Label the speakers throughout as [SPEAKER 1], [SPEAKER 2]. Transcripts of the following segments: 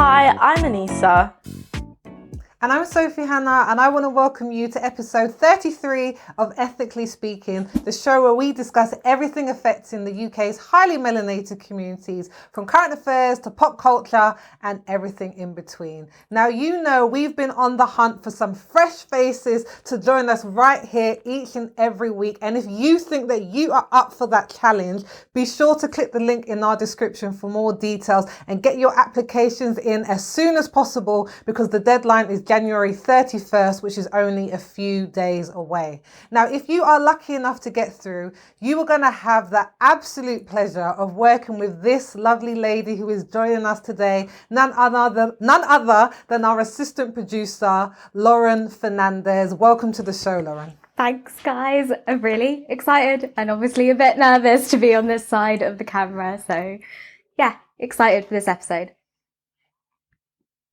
[SPEAKER 1] Hi, I'm Anissa.
[SPEAKER 2] And I'm Sophie Hannah, and I want to welcome you to episode 33 of Ethnically Speaking, the show where we discuss everything affecting the UK's highly melanated communities, from current affairs to pop culture and everything in between. Now, you know we've been on the hunt for some fresh faces to join us right here each and every week. And if you think that you are up for that challenge, be sure to click the link in our description for more details and get your applications in as soon as possible, because the deadline is January 31st, which is only a few days away. Now, if you are lucky enough to get through, you are going to have the absolute pleasure of working with this lovely lady who is joining us today, none other than our assistant producer, Lauren Fernandes. Welcome to the show, Lauren.
[SPEAKER 3] Thanks, guys. I'm really excited and obviously a bit nervous to be on this side of the camera. So, yeah, excited for this episode.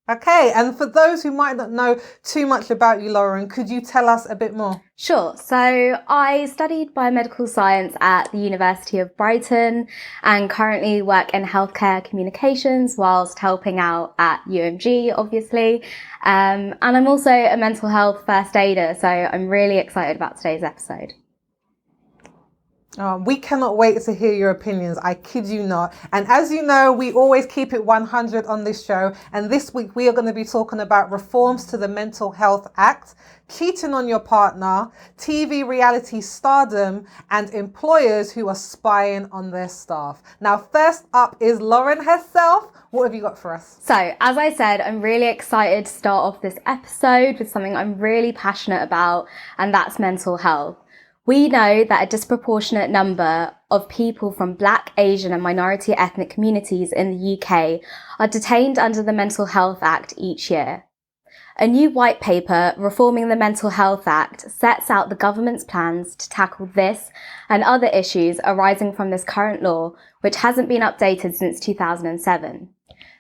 [SPEAKER 2] Okay, and for those who might not know too much about you, Lauren, could you tell us a bit more?
[SPEAKER 3] Sure. So I studied biomedical science at the University of Brighton and currently work in healthcare communications whilst helping out at UMG, obviously. And I'm also a mental health first aider, so I'm really excited about today's episode.
[SPEAKER 2] We cannot wait to hear your opinions. I kid you not. And as you know, we always keep it 100 on this show. And this week we are going to be talking about reforms to the Mental Health Act, cheating on your partner, TV reality stardom, and employers who are spying on their staff. Now, first up is Lauren herself. What have you got for us?
[SPEAKER 3] So, as I said, I'm really excited to start off this episode with something I'm really passionate about, and that's mental health. We know that a disproportionate number of people from Black, Asian and minority ethnic communities in the UK are detained under the Mental Health Act each year. A new white paper, Reforming the Mental Health Act, sets out the government's plans to tackle this and other issues arising from this current law, which hasn't been updated since 2007.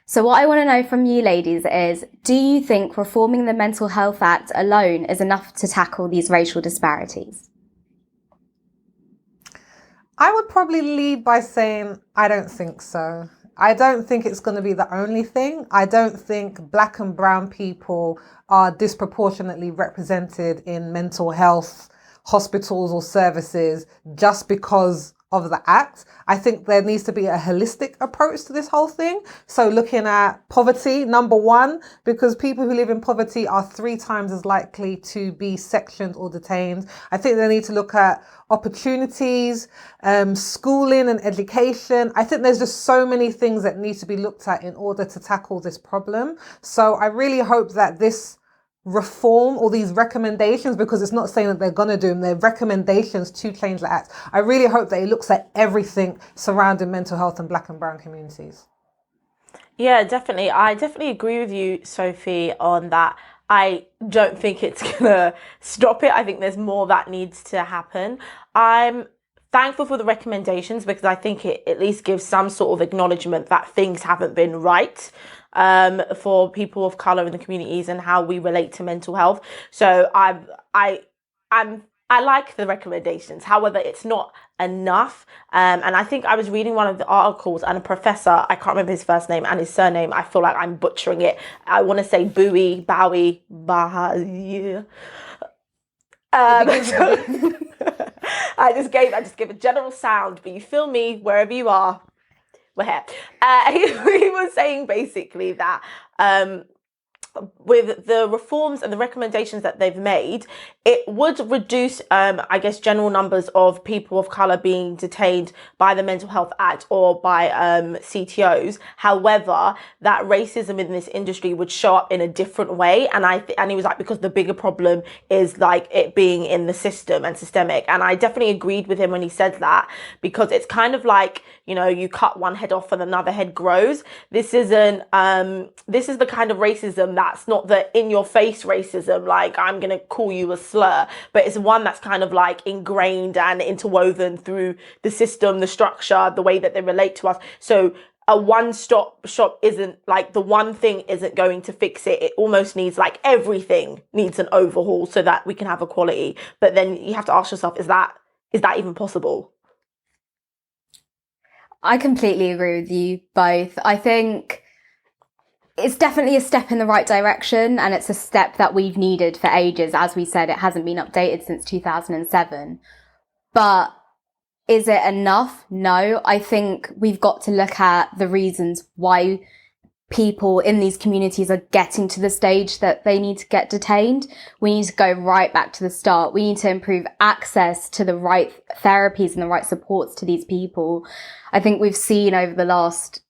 [SPEAKER 3] So what I want to know from you ladies is, do you think reforming the Mental Health Act alone is enough to tackle these racial disparities?
[SPEAKER 2] I would probably lead by saying I don't think so. I don't think it's going to be the only thing. I don't think Black and brown people are disproportionately represented in mental health hospitals or services just because of the act. I think there needs to be a holistic approach to this whole thing. So looking at poverty, number one, because people who live in poverty are 3 times as likely to be sectioned or detained. I think they need to look at opportunities, schooling and education. I think there's just so many things that need to be looked at in order to tackle this problem. So I really hope that this reform or these recommendations, because it's not saying that they're going to do them, they're recommendations to change the act. I really hope that it looks at everything surrounding mental health in Black and brown communities.
[SPEAKER 1] Yeah, definitely. I definitely agree with you, Sophie, on that. I don't think it's going to stop it. I think there's more that needs to happen. I'm thankful for the recommendations because I think it at least gives some sort of acknowledgement that things haven't been right for people of colour in the communities and how we relate to mental health. So I like the recommendations. However, it's not enough. And I think I was reading one of the articles and a professor, I can't remember his first name and his surname, I feel like I'm butchering it. I want to say Bowie. I just gave a general sound, but you feel me wherever you are. We're here. He was saying basically that with the reforms and the recommendations that they've made, it would reduce, general numbers of people of colour being detained by the Mental Health Act or by CTOs. However, that racism in this industry would show up in a different way. And he was like, because the bigger problem is like it being in the system and systemic. And I definitely agreed with him when he said that, because it's kind of like, you cut one head off and another head grows. This is the kind of racism that's not the in-your-face racism, like I'm going to call you a slur, but it's one that's kind of like ingrained and interwoven through the system, the structure, the way that they relate to us. So a one-stop shop isn't like the one thing isn't going to fix it. It almost needs like everything needs an overhaul so that we can have equality. But then you have to ask yourself, is that even possible?
[SPEAKER 3] I completely agree with you both. I think it's definitely a step in the right direction, and it's a step that we've needed for ages. As we said, it hasn't been updated since 2007. But is it enough? No. I think we've got to look at the reasons why people in these communities are getting to the stage that they need to get detained. We need to go right back to the start. We need to improve access to the right therapies and the right supports to these people. I think we've seen over the last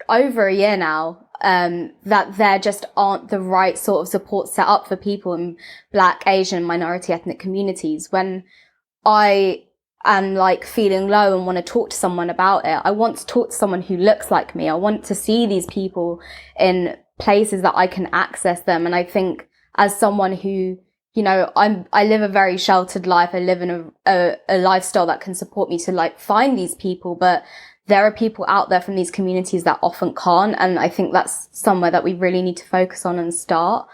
[SPEAKER 3] over a year now that there just aren't the right sort of support set up for people in Black, Asian, minority ethnic communities. When I am like feeling low and want to talk to someone about it, I want to talk to someone who looks like me. I want to see these people in places that I can access them. And I think as someone who, you know, I live a very sheltered life. I live in a lifestyle that can support me to like find these people, but there are people out there from these communities that often can't. And I think that's somewhere that we really need to focus on and start.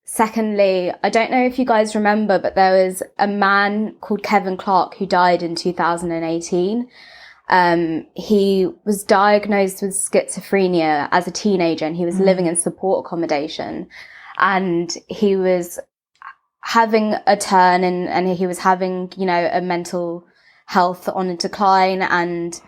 [SPEAKER 3] Secondly, I don't know if you guys remember, but there was a man called Kevin Clark who died in 2018. He was diagnosed with schizophrenia as a teenager, and he was living in support accommodation, and he was having a turn, and he was having, you know, a mental health on a decline, and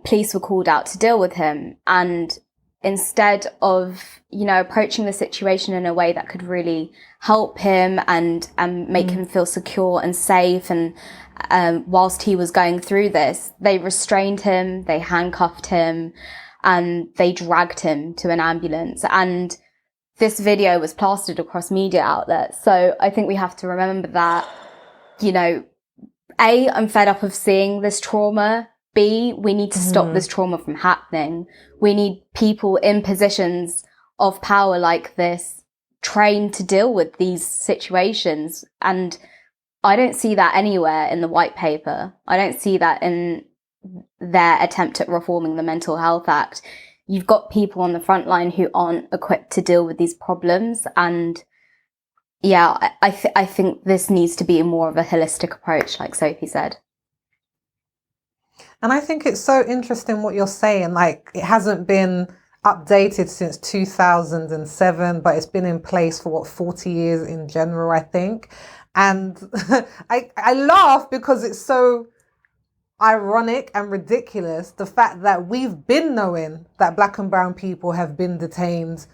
[SPEAKER 3] police were called out to deal with him. And instead of, you know, approaching the situation in a way that could really help him and make him feel secure and safe, and whilst he was going through this, they restrained him, they handcuffed him, and they dragged him to an ambulance. And this video was plastered across media outlets. So I think we have to remember that, you know, A, I'm fed up of seeing this trauma. B, we need to stop this trauma from happening. We need people in positions of power like this trained to deal with these situations. And I don't see that anywhere in the white paper. I don't see that in their attempt at reforming the Mental Health Act. You've got people on the front line who aren't equipped to deal with these problems. And yeah, I think this needs to be more of a holistic approach, like Sophie said.
[SPEAKER 2] And I think it's so interesting what you're saying. Like, it hasn't been updated since 2007, but it's been in place for what, 40 years in general, I think. And I laugh because it's so ironic and ridiculous, the fact that we've been knowing that Black and brown people have been detained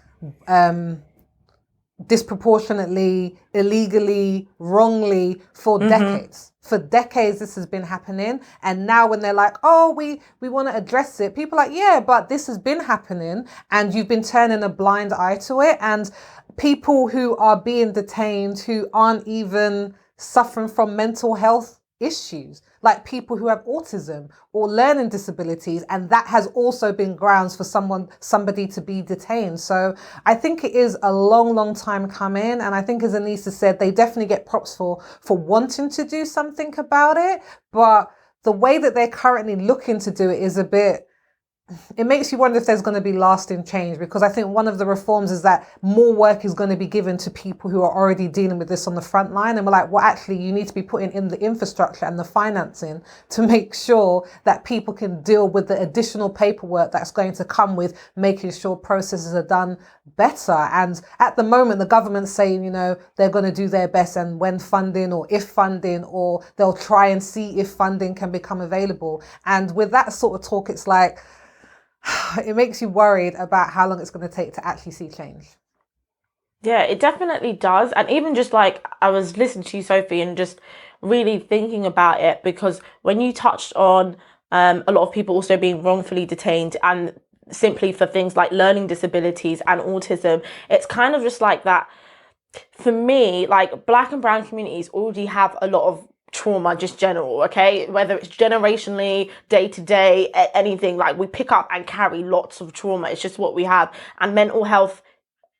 [SPEAKER 2] disproportionately, illegally, wrongly for decades. For decades, this has been happening. And now when they're like, oh, we want to address it, people are like, yeah, but this has been happening and you've been turning a blind eye to it. And people who are being detained who aren't even suffering from mental health issues, like people who have autism or learning disabilities, and that has also been grounds for somebody to be detained. So I think it is a long time coming, and I think, as Anissa said, they definitely get props for wanting to do something about it, but the way that they're currently looking to do it is a bit, it makes you wonder if there's going to be lasting change, because I think one of the reforms is that more work is going to be given to people who are already dealing with this on the front line. And we're like, well, actually, you need to be putting in the infrastructure and the financing to make sure that people can deal with the additional paperwork that's going to come with making sure processes are done better. And at the moment, the government's saying, you know, they're going to do their best, and when funding, or if funding, or they'll try and see if funding can become available. And with that sort of talk, it's like, it makes you worried about how long it's going to take to actually see change.
[SPEAKER 1] Yeah, it definitely does. And even just like, I was listening to you, Sophie, and just really thinking about it, because when you touched on a lot of people also being wrongfully detained, and simply for things like learning disabilities and autism, it's kind of just like that. For me, like, Black and brown communities already have a lot of trauma, just general, okay, whether it's generationally, day to day, anything, like, we pick up and carry lots of trauma. It's just what we have. And mental health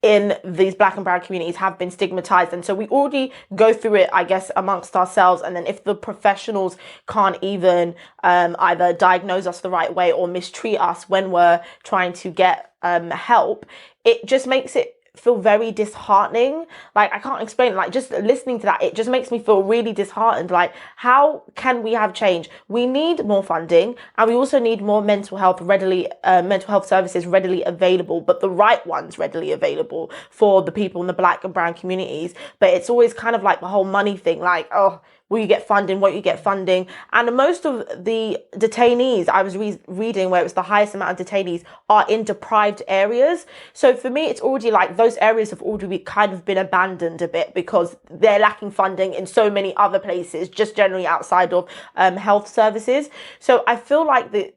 [SPEAKER 1] in these Black and brown communities have been stigmatized, and so we already go through it, I guess, amongst ourselves. And then if the professionals can't even either diagnose us the right way or mistreat us when we're trying to get help, it just makes it feel very disheartening. Like, I can't explain it. Like, just listening to that, it just makes me feel really disheartened. Like, how can we have change? We need more funding, and we also need more mental health services readily available, but the right ones readily available for the people in the Black and brown communities. But it's always kind of like the whole money thing, like, oh, will you get funding? Won't you get funding? And most of the detainees I was reading, where it was the highest amount of detainees, are in deprived areas. So for me, it's already like those areas have already kind of been abandoned a bit because they're lacking funding in so many other places, just generally outside of health services. So I feel like the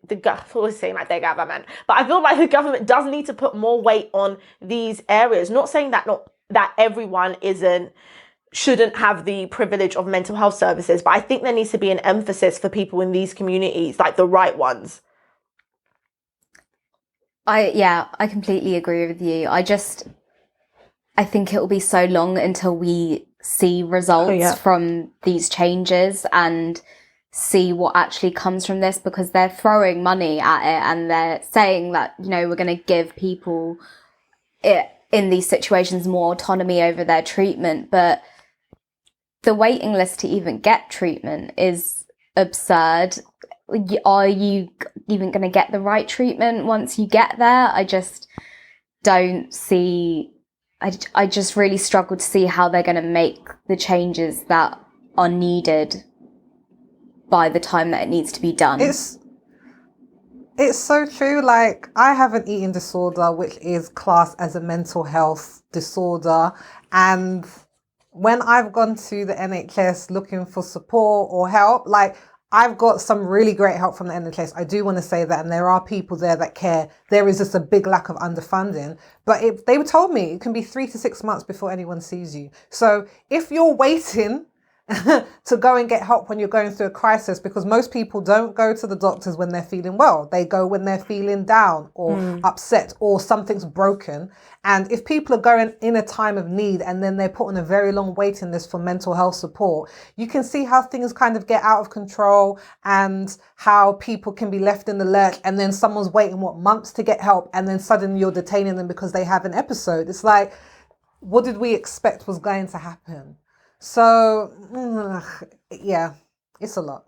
[SPEAKER 1] always saying like their government, but I feel like the government does need to put more weight on these areas. Not saying that everyone shouldn't have the privilege of mental health services, but I think there needs to be an emphasis for people in these communities, like the right ones.
[SPEAKER 3] I completely agree with you. I think it will be so long until we see results from these changes and see what actually comes from this, because they're throwing money at it and they're saying that, we're going to give people in these situations more autonomy over their treatment, but the waiting list to even get treatment is absurd. Are you even going to get the right treatment once you get there? I just don't see, I just really struggle to see how they're going to make the changes that are needed by the time that it needs to be done.
[SPEAKER 2] It's so true. Like, I have an eating disorder, which is classed as a mental health disorder. And when I've gone to the NHS looking for support or help, like, I've got some really great help from the NHS. I do want to say that. And there are people there that care. There is just a big lack of underfunding. But they told me it can be 3 to 6 months before anyone sees you. So if you're waiting to go and get help when you're going through a crisis, because most people don't go to the doctors when they're feeling well. They go when they're feeling down or upset or something's broken. And if people are going in a time of need and then they're put on a very long waiting list for mental health support, you can see how things kind of get out of control and how people can be left in the lurch, and then someone's waiting months to get help, and then suddenly you're detaining them because they have an episode. It's like, what did we expect was going to happen? So, yeah, it's a lot.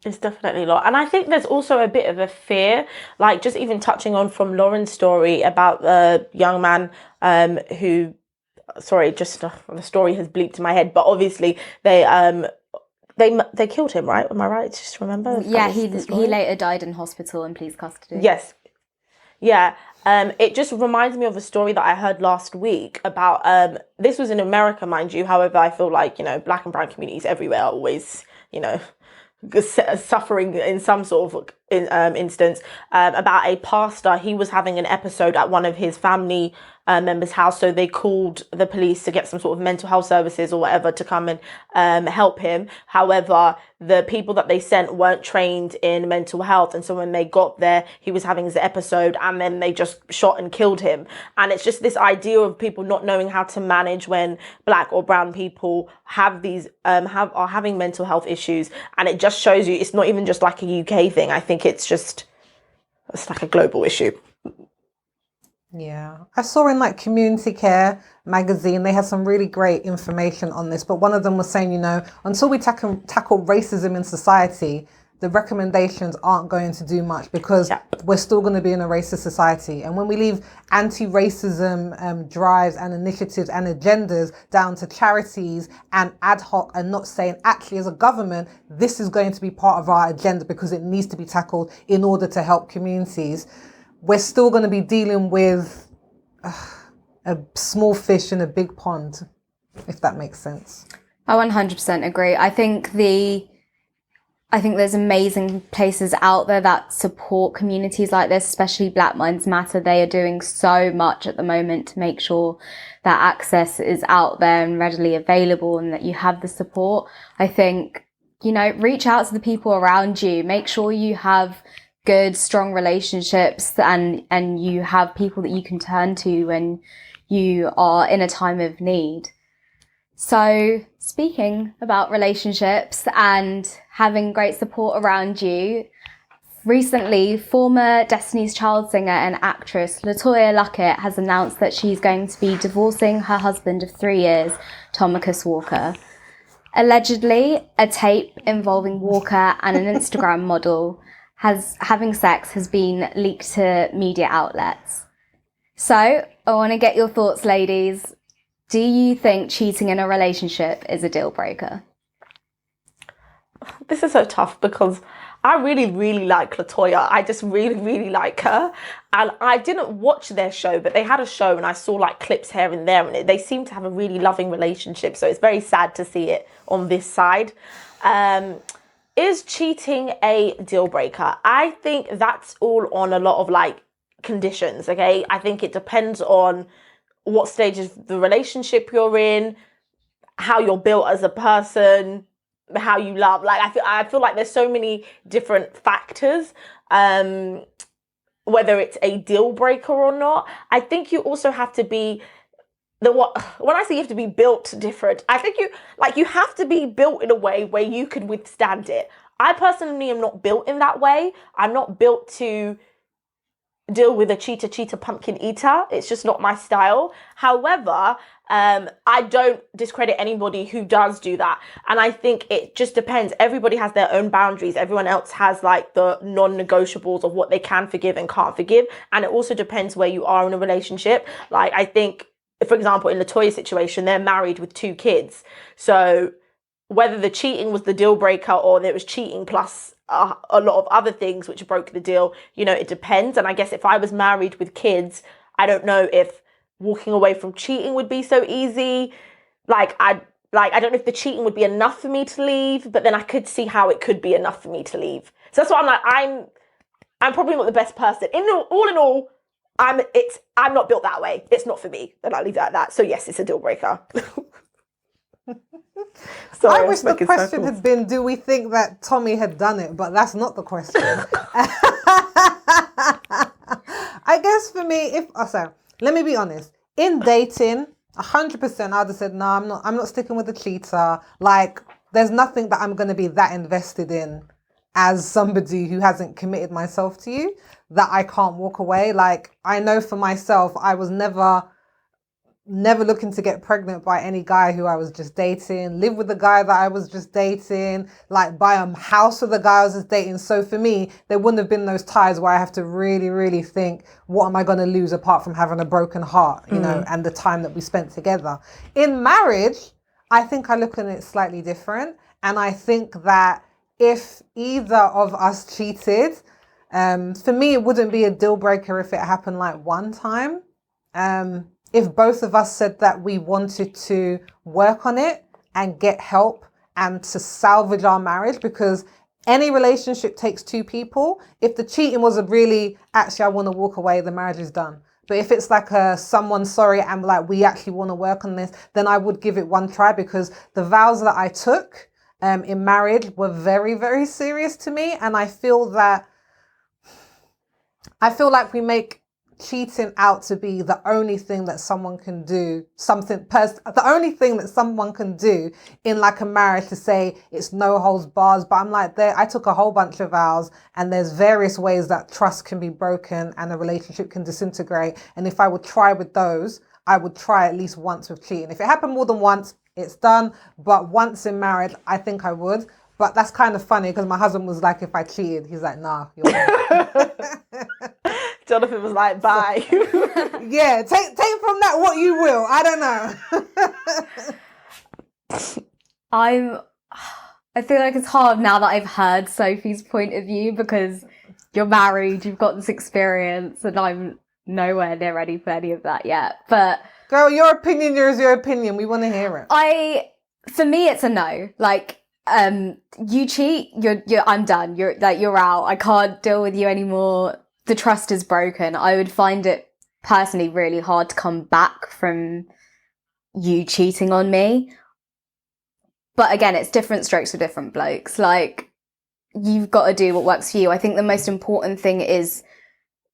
[SPEAKER 1] It's definitely a lot. And I think there's also a bit of a fear, like just even touching on from Lauren's story about the young man who, sorry, just the story has bleeped in my head, but obviously they killed him, right? Am I right? Just remember?
[SPEAKER 3] Yeah, he later died in hospital in police custody.
[SPEAKER 1] Yes. Yeah. It just reminds me of a story that I heard last week about, this was in America, mind you. However, I feel like, Black and brown communities everywhere are always, suffering in some sort of instance, about a pastor. He was having an episode at one of his family members' house, so they called the police to get some sort of mental health services or whatever to come and help him. However, the people that they sent weren't trained in mental health, and so when they got there, he was having his episode, and then they just shot and killed him. And it's just this idea of people not knowing how to manage when Black or brown people have these are having mental health issues, and it just shows you it's not even just like a UK thing. I think it's like a global issue.
[SPEAKER 2] Yeah, I saw in like Community Care magazine, they had some really great information on this, but one of them was saying, until we tackle racism in society, the recommendations aren't going to do much, because we're still going to be in a racist society. And when we leave anti-racism drives and initiatives and agendas down to charities and ad hoc, and not saying actually as a government, this is going to be part of our agenda because it needs to be tackled in order to help communities, we're still going to be dealing with a small fish in a big pond, if that makes sense.
[SPEAKER 3] I 100% agree. I think there's amazing places out there that support communities like this, especially Black Minds Matter. They are doing so much at the moment to make sure that access is out there and readily available, and that you have the support. I think, reach out to the people around you. Make sure you have good, strong relationships, and you have people that you can turn to when you are in a time of need. So, speaking about relationships and having great support around you, Recently, former Destiny's Child singer and actress LaToya Luckett has announced that she's going to be divorcing her husband of 3 years, Tomicus Walker. Allegedly, a tape involving Walker and an Instagram model having sex has been leaked to media outlets. So, I want to get your thoughts, ladies. Do you think cheating in a relationship is a deal breaker?
[SPEAKER 1] This is so tough because I really, really like LaToya. I just really, really like her. And I didn't watch their show, but they had a show and I saw like clips here and there, and they seem to have a really loving relationship. So it's very sad to see it on this side. Is cheating a deal breaker? I think that's all on a lot of like conditions, okay? I think it depends on what stage of the relationship you're in, how you're built as a person, how you love. Like I feel like there's so many different factors, whether it's a deal breaker or not. I think you also have to be when I say you have to be built different, I think you have to be built in a way where you could withstand it. I personally am not built in that way. I'm not built to deal with a cheater pumpkin eater. It's just not my style. However, I don't discredit anybody who does do that. And I think it just depends. Everybody has their own boundaries. Everyone else has like the non-negotiables of what they can forgive and can't forgive. And it also depends where you are in a relationship. Like I think, for example, in LaToya's situation, they're married with 2 kids. So whether the cheating was the deal breaker or there was cheating plus a lot of other things which broke the deal, it depends. And I guess if I was married with kids, I don't know if walking away from cheating would be so easy. I don't know if the cheating would be enough for me to leave, but then I could see how it could be enough for me to leave. So that's why I'm like, I'm probably not the best person. All in all, I'm not built that way. It's not for me. And I'll leave it at that. So yes, it's a deal breaker.
[SPEAKER 2] Sorry, I wish the question had been, do we think that Tommy had done it? But that's not the question. I guess for me, let me be honest. In dating, 100% I'd have said, no, I'm not sticking with the cheater. Like, there's nothing that I'm going to be that invested in as somebody who hasn't committed myself to you that I can't walk away. Like, I know for myself, I was never looking to get pregnant by any guy who I was just dating, live with the guy that I was just dating, like buy a house with the guy I was just dating. So for me, there wouldn't have been those ties where I have to really, really think, what am I going to lose apart from having a broken heart, and the time that we spent together. In marriage, I think I look at it slightly different. And I think that if either of us cheated, for me, it wouldn't be a deal breaker if it happened like one time. If both of us said that we wanted to work on it and get help and to salvage our marriage, because any relationship takes 2 people. If the cheating was actually, I want to walk away, the marriage is done. But if it's like someone sorry and like, we actually want to work on this, then I would give it one try, because the vows that I took in marriage were very, very serious to me. And I feel like we make cheating out to be the only thing that someone can do, the only thing that someone can do in like a marriage, to say it's no holds bars. But I'm like, I took a whole bunch of vows, and there's various ways that trust can be broken and a relationship can disintegrate. And if I would try with those, I would try at least once with cheating. If it happened more than once, it's done. But once in marriage, I think I would. But that's kind of funny, because my husband was like, if I cheated, he's like, nah, you're right.
[SPEAKER 1] Jonathan was like, bye.
[SPEAKER 2] Yeah, take from that what you will. I don't know.
[SPEAKER 3] I feel like it's hard now that I've heard Sophie's point of view, because you're married, you've got this experience, and I'm nowhere near ready for any of that yet. But
[SPEAKER 2] girl, your opinion is your opinion. We want to hear it.
[SPEAKER 3] For me, it's a no. Like, you cheat, I'm done. You're out. I can't deal with you anymore. The trust is broken. I would find it personally really hard to come back from you cheating on me. But again, it's different strokes for different blokes. Like, you've got to do what works for you. I think the most important thing is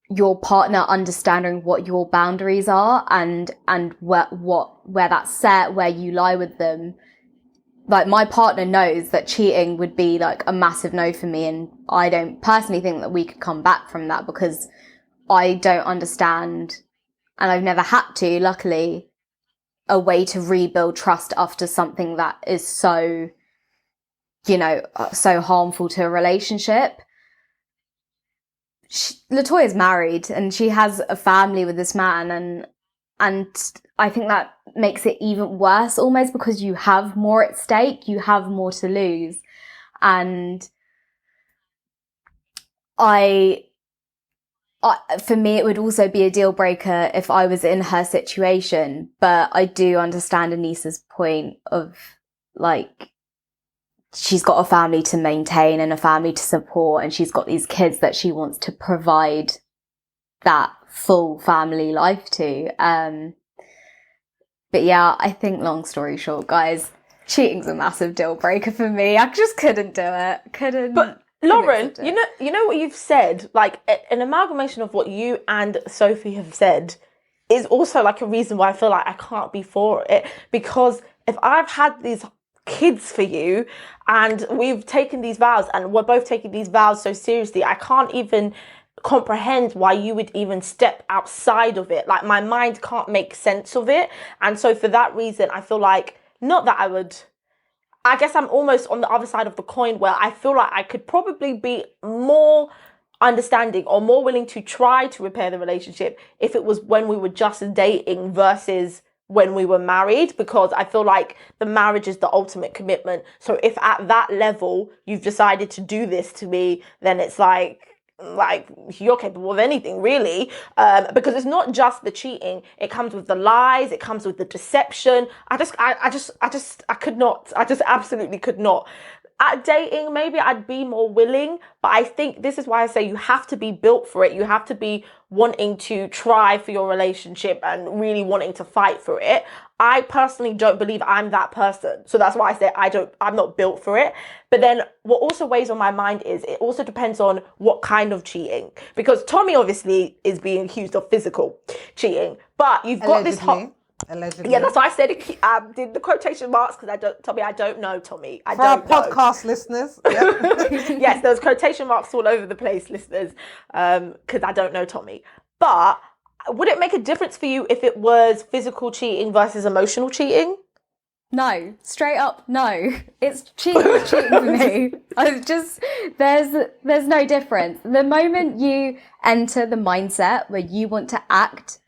[SPEAKER 3] your partner understanding what your boundaries are and where that's set, where you lie with them. like my partner knows that cheating would be like a massive no for me, and I don't personally think that we could come back from that, because I don't understand, and I've never had to, luckily, a way to rebuild trust after something that is so, so harmful to a relationship. Latoya's married and she has a family with this man, and I think that makes it even worse almost, because you have more at stake, you have more to lose. And for me, it would also be a deal breaker if I was in her situation. But I do understand Anissa's point of, like, she's got a family to maintain and a family to support, and she's got these kids that she wants to provide that full family life to. But yeah, I think, long story short, guys, cheating's a massive deal breaker for me. I just couldn't do it.
[SPEAKER 1] But Lauren, you know what you've said, like an amalgamation of what you and Sophie have said is also like a reason why I feel like I can't be for it. Because if I've had these kids for you and we've taken these vows and we're both taking these vows so seriously, I can't even comprehend why you would even step outside of it. Like, my mind can't make sense of it. And so for that reason, I feel like, not that I guess I'm almost on the other side of the coin, where I feel like I could probably be more understanding or more willing to try to repair the relationship if it was when we were just dating versus when we were married, because I feel like the marriage is the ultimate commitment. So if at that level you've decided to do this to me, then it's like you're capable of anything, really, because it's not just the cheating. It comes with the lies, it comes with the deception. I just absolutely could not. At dating, maybe I'd be more willing, but I think this is why I say you have to be built for it. You have to be wanting to try for your relationship and really wanting to fight for it. I personally don't believe I'm that person. So that's why I say I'm not built for it. But then what also weighs on my mind is it also depends on what kind of cheating. Because Tommy obviously is being accused of physical cheating, but you've got this hot...
[SPEAKER 2] Allegedly.
[SPEAKER 1] Yeah, that's why I said did the quotation marks, because I don't know Tommy.
[SPEAKER 2] For our podcast listeners. Yeah.
[SPEAKER 1] Yes, there's quotation marks all over the place, listeners, because I don't know Tommy. But would it make a difference for you if it was physical cheating versus emotional cheating?
[SPEAKER 3] No, straight up, no. It's cheating for me. There's no difference. The moment you enter the mindset where you want to act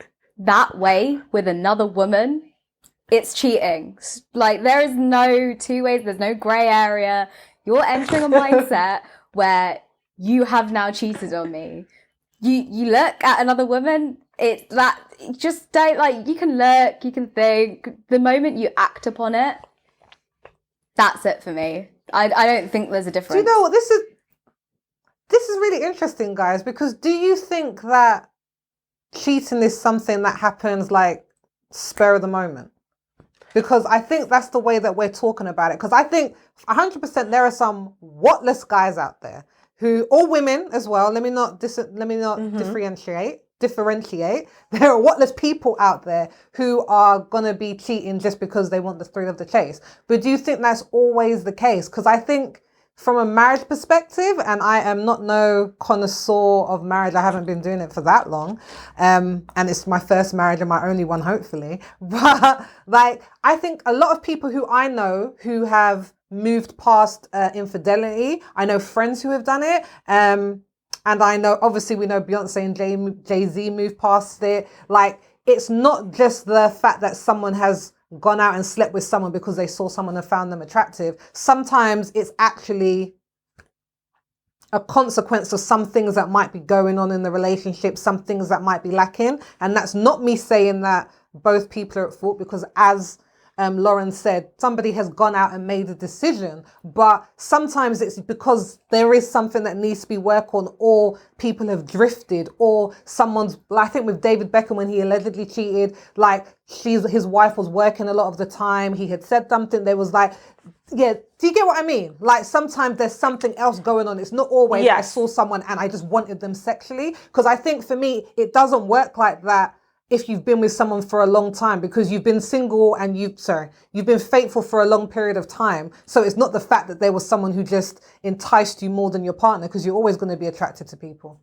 [SPEAKER 3] that way with another woman, it's cheating. Like, there is no two ways, there's no grey area. You're entering a mindset where you have now cheated on me. You look at another woman, just don't, like, you can look, you can think. The moment you act upon it, that's it for me. I don't think there's a difference.
[SPEAKER 2] Do you know what, this is really interesting, guys, because do you think that cheating is something that happens like spur of the moment? Because I think that's the way that we're talking about it. Because I think 100% there are some whatless guys out there who, or women as well. Let me not differentiate. There are whatless people out there who are gonna be cheating just because they want the thrill of the chase. But do you think that's always the case? Because I think, from a marriage perspective, and I am not no connoisseur of marriage, I haven't been doing it for that long, and it's my first marriage and my only one, hopefully, but like, I think a lot of people who I know who have moved past infidelity, I know friends who have done it, and I know, obviously we know Beyonce and Jay-Z moved past it. Like, it's not just the fact that someone has gone out and slept with someone because they saw someone and found them attractive. Sometimes it's actually a consequence of some things that might be going on in the relationship, some things that might be lacking. And that's not me saying that both people are at fault, because as Lauren said, somebody has gone out and made a decision, but sometimes it's because there is something that needs to be worked on, or people have drifted, or I think with David Beckham, when he allegedly cheated, like, his wife was working a lot of the time, he had said something, there was like, yeah, do you get what I mean? Like, sometimes there's something else going on. It's not always, yes, I saw someone and I just wanted them sexually. Because I think for me, it doesn't work like that. if you've been with someone for a long time, because you've been single and you've been faithful for a long period of time. So it's not the fact that there was someone who just enticed you more than your partner, because you're always going to be attracted to people.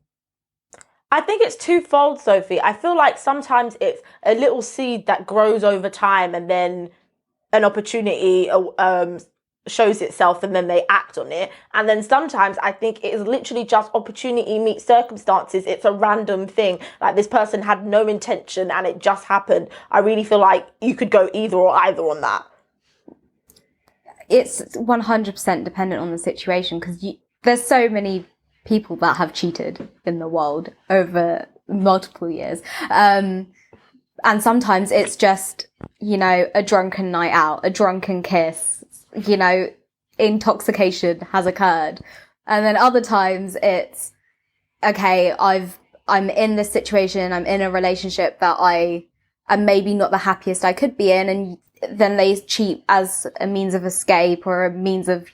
[SPEAKER 1] I think it's twofold, Sophie. I feel like sometimes it's a little seed that grows over time, and then an opportunity shows itself, and then they act on it. And then sometimes I think it is literally just opportunity meets circumstances. It's a random thing. Like, this person had no intention and it just happened. I really feel like you could go either or either on that.
[SPEAKER 3] It's 100% dependent on the situation, because there's so many people that have cheated in the world over multiple years. And sometimes it's just, a drunken night out, a drunken kiss, intoxication has occurred. And then other times it's, okay, I'm in this situation, I'm in a relationship that I am maybe not the happiest I could be in. And then they cheat as a means of escape, or a means of,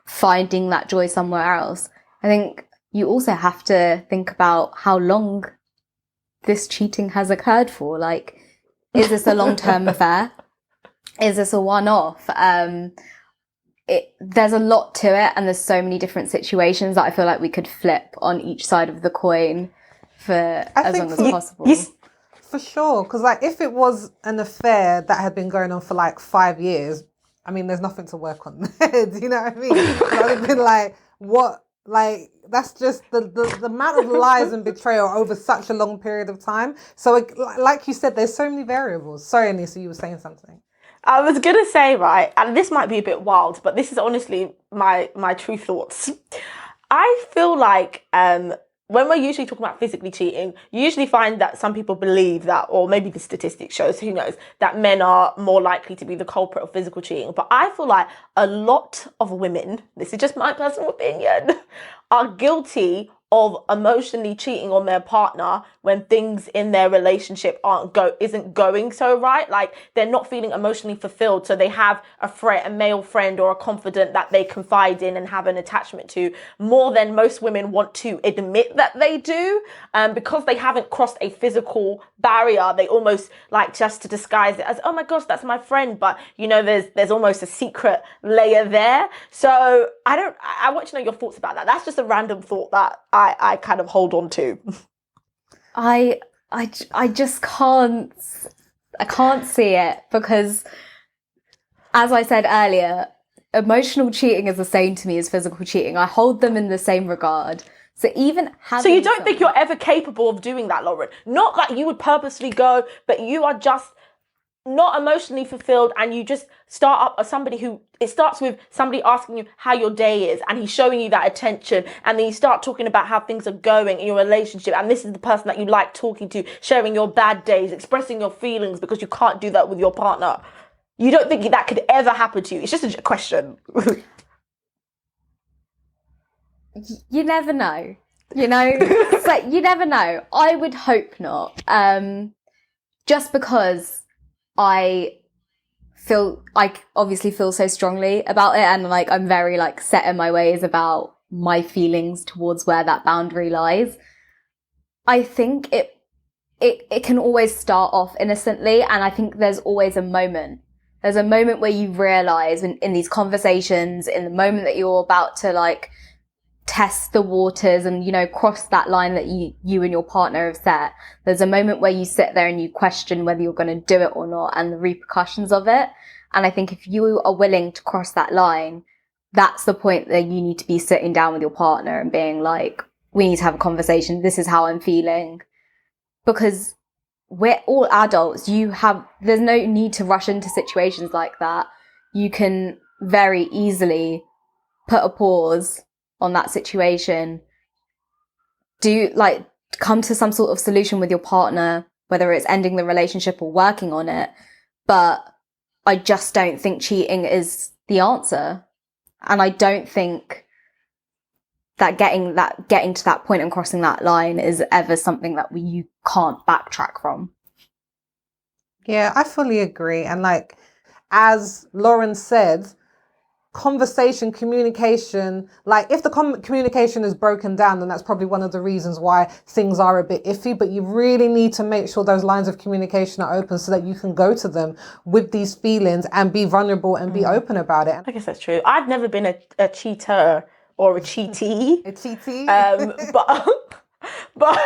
[SPEAKER 3] finding that joy somewhere else. I think you also have to think about how long this cheating has occurred for. Like, is this a long-term affair? Is this a one-off? There's a lot to it, and there's so many different situations that I feel like we could flip on each side of the coin for as long as possible.
[SPEAKER 2] For sure, because like, if it was an affair that had been going on for like 5 years, I mean, there's nothing to work on. Do you know what I mean? I would have been like, what? Like, that's just the amount of lies and betrayal over such a long period of time. So like you said, there's so many variables. Sorry, Anissa, you were saying something.
[SPEAKER 1] I was going to say, right, and this might be a bit wild, but this is honestly my true thoughts. I feel like when we're usually talking about physically cheating, you usually find that some people believe that, or maybe the statistics shows, who knows, that men are more likely to be the culprit of physical cheating. But I feel like a lot of women, this is just my personal opinion, are guilty of emotionally cheating on their partner when things in their relationship isn't going so right. Like, they're not feeling emotionally fulfilled, so they have a male friend or a confidant that they confide in and have an attachment to, more than most women want to admit that they do. Because they haven't crossed a physical barrier, they almost like just to disguise it as, oh my gosh, that's my friend, but there's almost a secret layer there. So I want to know your thoughts about that. That's just a random thought that I kind of hold on to.
[SPEAKER 3] I just can't see it, because, as I said earlier, emotional cheating is the same to me as physical cheating. I hold them in the same regard. So even having...
[SPEAKER 1] So you don't think you're ever capable of doing that, Lauren? Not that you would purposely go, but you are just not emotionally fulfilled, and you just start up as somebody who, it starts with somebody asking you how your day is, and he's showing you that attention, and then you start talking about how things are going in your relationship, and this is the person that you like talking to, sharing your bad days, expressing your feelings, because you can't do that with your partner. You don't think that could ever happen to you? It's just a question.
[SPEAKER 3] You never know, so you never know. I would hope not, just because I obviously feel so strongly about it, and like, I'm very like set in my ways about my feelings towards where that boundary lies. I think it can always start off innocently, and I think there's always a moment. There's a moment where you realize in these conversations, in the moment that you're about to like test the waters and cross that line that you and your partner have set, there's a moment where you sit there and you question whether you're going to do it or not, and the repercussions of it. And I think if you are willing to cross that line, that's the point that you need to be sitting down with your partner and being like, we need to have a conversation, this is how I'm feeling. Because we're all adults. There's no need to rush into situations like that. You can very easily put a pause on that situation, come to some sort of solution with your partner, whether it's ending the relationship or working on it. But I just don't think cheating is the answer. And I don't think that getting to that point and crossing that line is ever something that you can't backtrack from.
[SPEAKER 2] Yeah, I fully agree. And like, as Lauren said, conversation, communication, like if the communication is broken down, then that's probably one of the reasons why things are a bit iffy. But you really need to make sure those lines of communication are open so that you can go to them with these feelings and be vulnerable and be open about it.
[SPEAKER 1] I guess that's true. I've never been a cheater or a cheatee.
[SPEAKER 2] A cheaty.
[SPEAKER 1] But but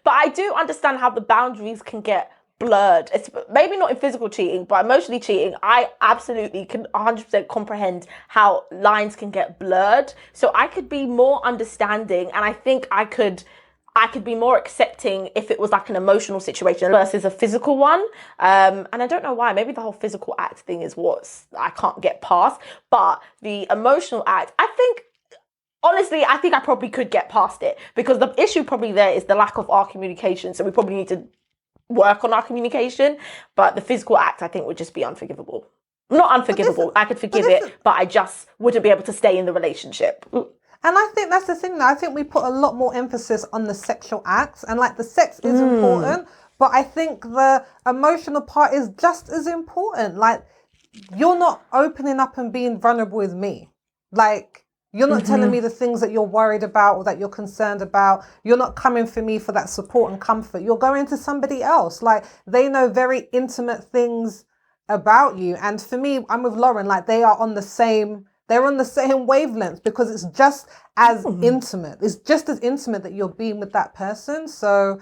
[SPEAKER 1] but I do understand how the boundaries can get blurred. It's maybe not in physical cheating, but emotionally cheating. I absolutely can 100% comprehend how lines can get blurred. So I could be more understanding, and I think I could be more accepting if it was like an emotional situation versus a physical one. And I don't know why. Maybe the whole physical act thing is what I can't get past. But the emotional act, honestly, I think I probably could get past it, because the issue probably there is the lack of our communication. So we probably need to work on our communication. But the physical act, I think, would just be unforgivable. Not unforgivable. I could forgive it, but I just wouldn't be able to stay in the relationship.
[SPEAKER 2] And I think that's the thing, though. I think we put a lot more emphasis on the sexual acts, and like the sex is important, but I think the emotional part is just as important. Like, you're not opening up and being vulnerable with me. Like, you're not telling me the things that you're worried about or that you're concerned about. You're not coming for me for that support and comfort. You're going to somebody else. Like, they know very intimate things about you. And for me, I'm with Lauren, like they're on the same wavelength, because it's just as intimate. It's just as intimate that you're being with that person. So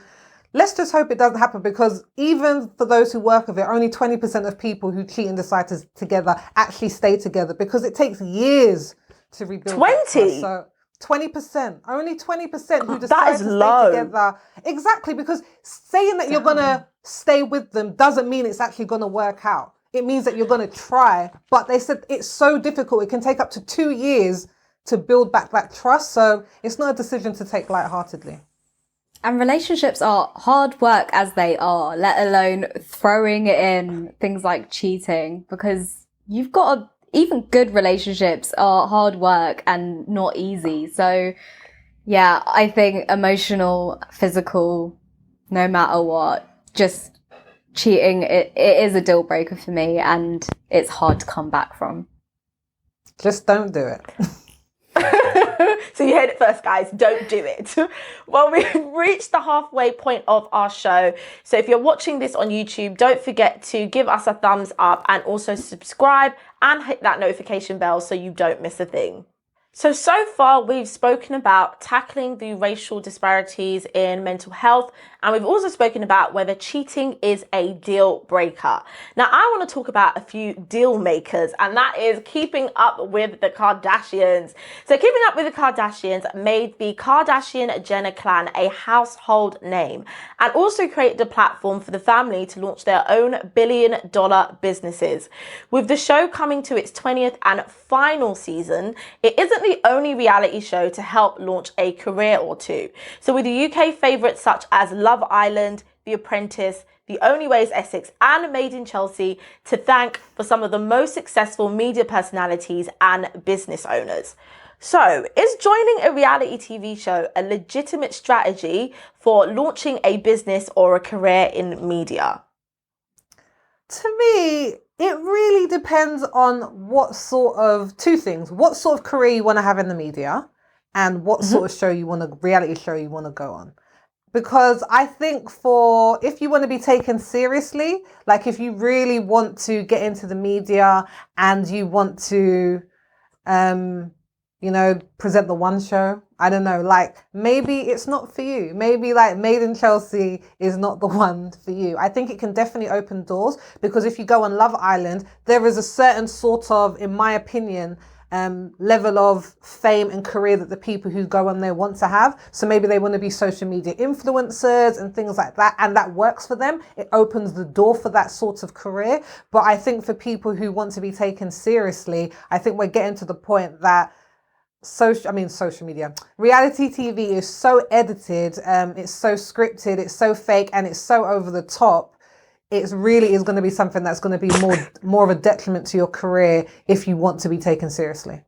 [SPEAKER 2] let's just hope it doesn't happen, because even for those who work with it, only 20% of people who cheat and decide to together actually stay together, because it takes years to rebuild.
[SPEAKER 1] 20?
[SPEAKER 2] So 20%, only 20% who decide to stay together. Exactly, because saying that you're going to stay with them doesn't mean it's actually going to work out. It means that you're going to try. But they said it's so difficult. It can take up to 2 years to build back that trust. So it's not a decision to take lightheartedly.
[SPEAKER 3] And relationships are hard work as they are, let alone throwing in things like cheating, because you've got to, even good relationships are hard work and not easy. So yeah, I think emotional, physical, no matter what, just cheating, it is a deal breaker for me, and it's hard to come back from.
[SPEAKER 2] Just don't do it.
[SPEAKER 1] So you heard it first, guys. Don't do it. Well, we've reached the halfway point of our show. So if you're watching this on YouTube, don't forget to give us a thumbs up and also subscribe and hit that notification bell so you don't miss a thing. So far we've spoken about tackling the racial disparities in mental health, and we've also spoken about whether cheating is a deal breaker. Now I want to talk about a few deal makers, and that is keeping up with the Kardashians. So keeping up with the Kardashians made the Kardashian-Jenner clan a household name, and also created a platform for the family to launch their own billion-dollar businesses. With the show coming to its 20th and final season, it isn't the only reality show to help launch a career or two. So with the UK favourites such as Love Island, The Apprentice, The Only Way is Essex and Made in Chelsea to thank for some of the most successful media personalities and business owners. So is joining a reality TV show a legitimate strategy for launching a business or a career in media?
[SPEAKER 2] To me, it really depends on two things. What sort of career you want to have in the media, and what sort of reality show you want to go on. Because I think if you want to be taken seriously, like if you really want to get into the media and you want to, present the one show, I don't know, like maybe it's not for you. Maybe like Made in Chelsea is not the one for you. I think it can definitely open doors, because if you go on Love Island, there is a certain sort of, in my opinion, level of fame and career that the people who go on there want to have. So maybe they want to be social media influencers and things like that, and that works for them. It opens the door for that sort of career. But I think for people who want to be taken seriously, I think we're getting to the point that social media, reality TV is so edited, it's so scripted, it's so fake, and it's so over the top. It really is going to be something that's going to be more of a detriment to your career if you want to be taken seriously.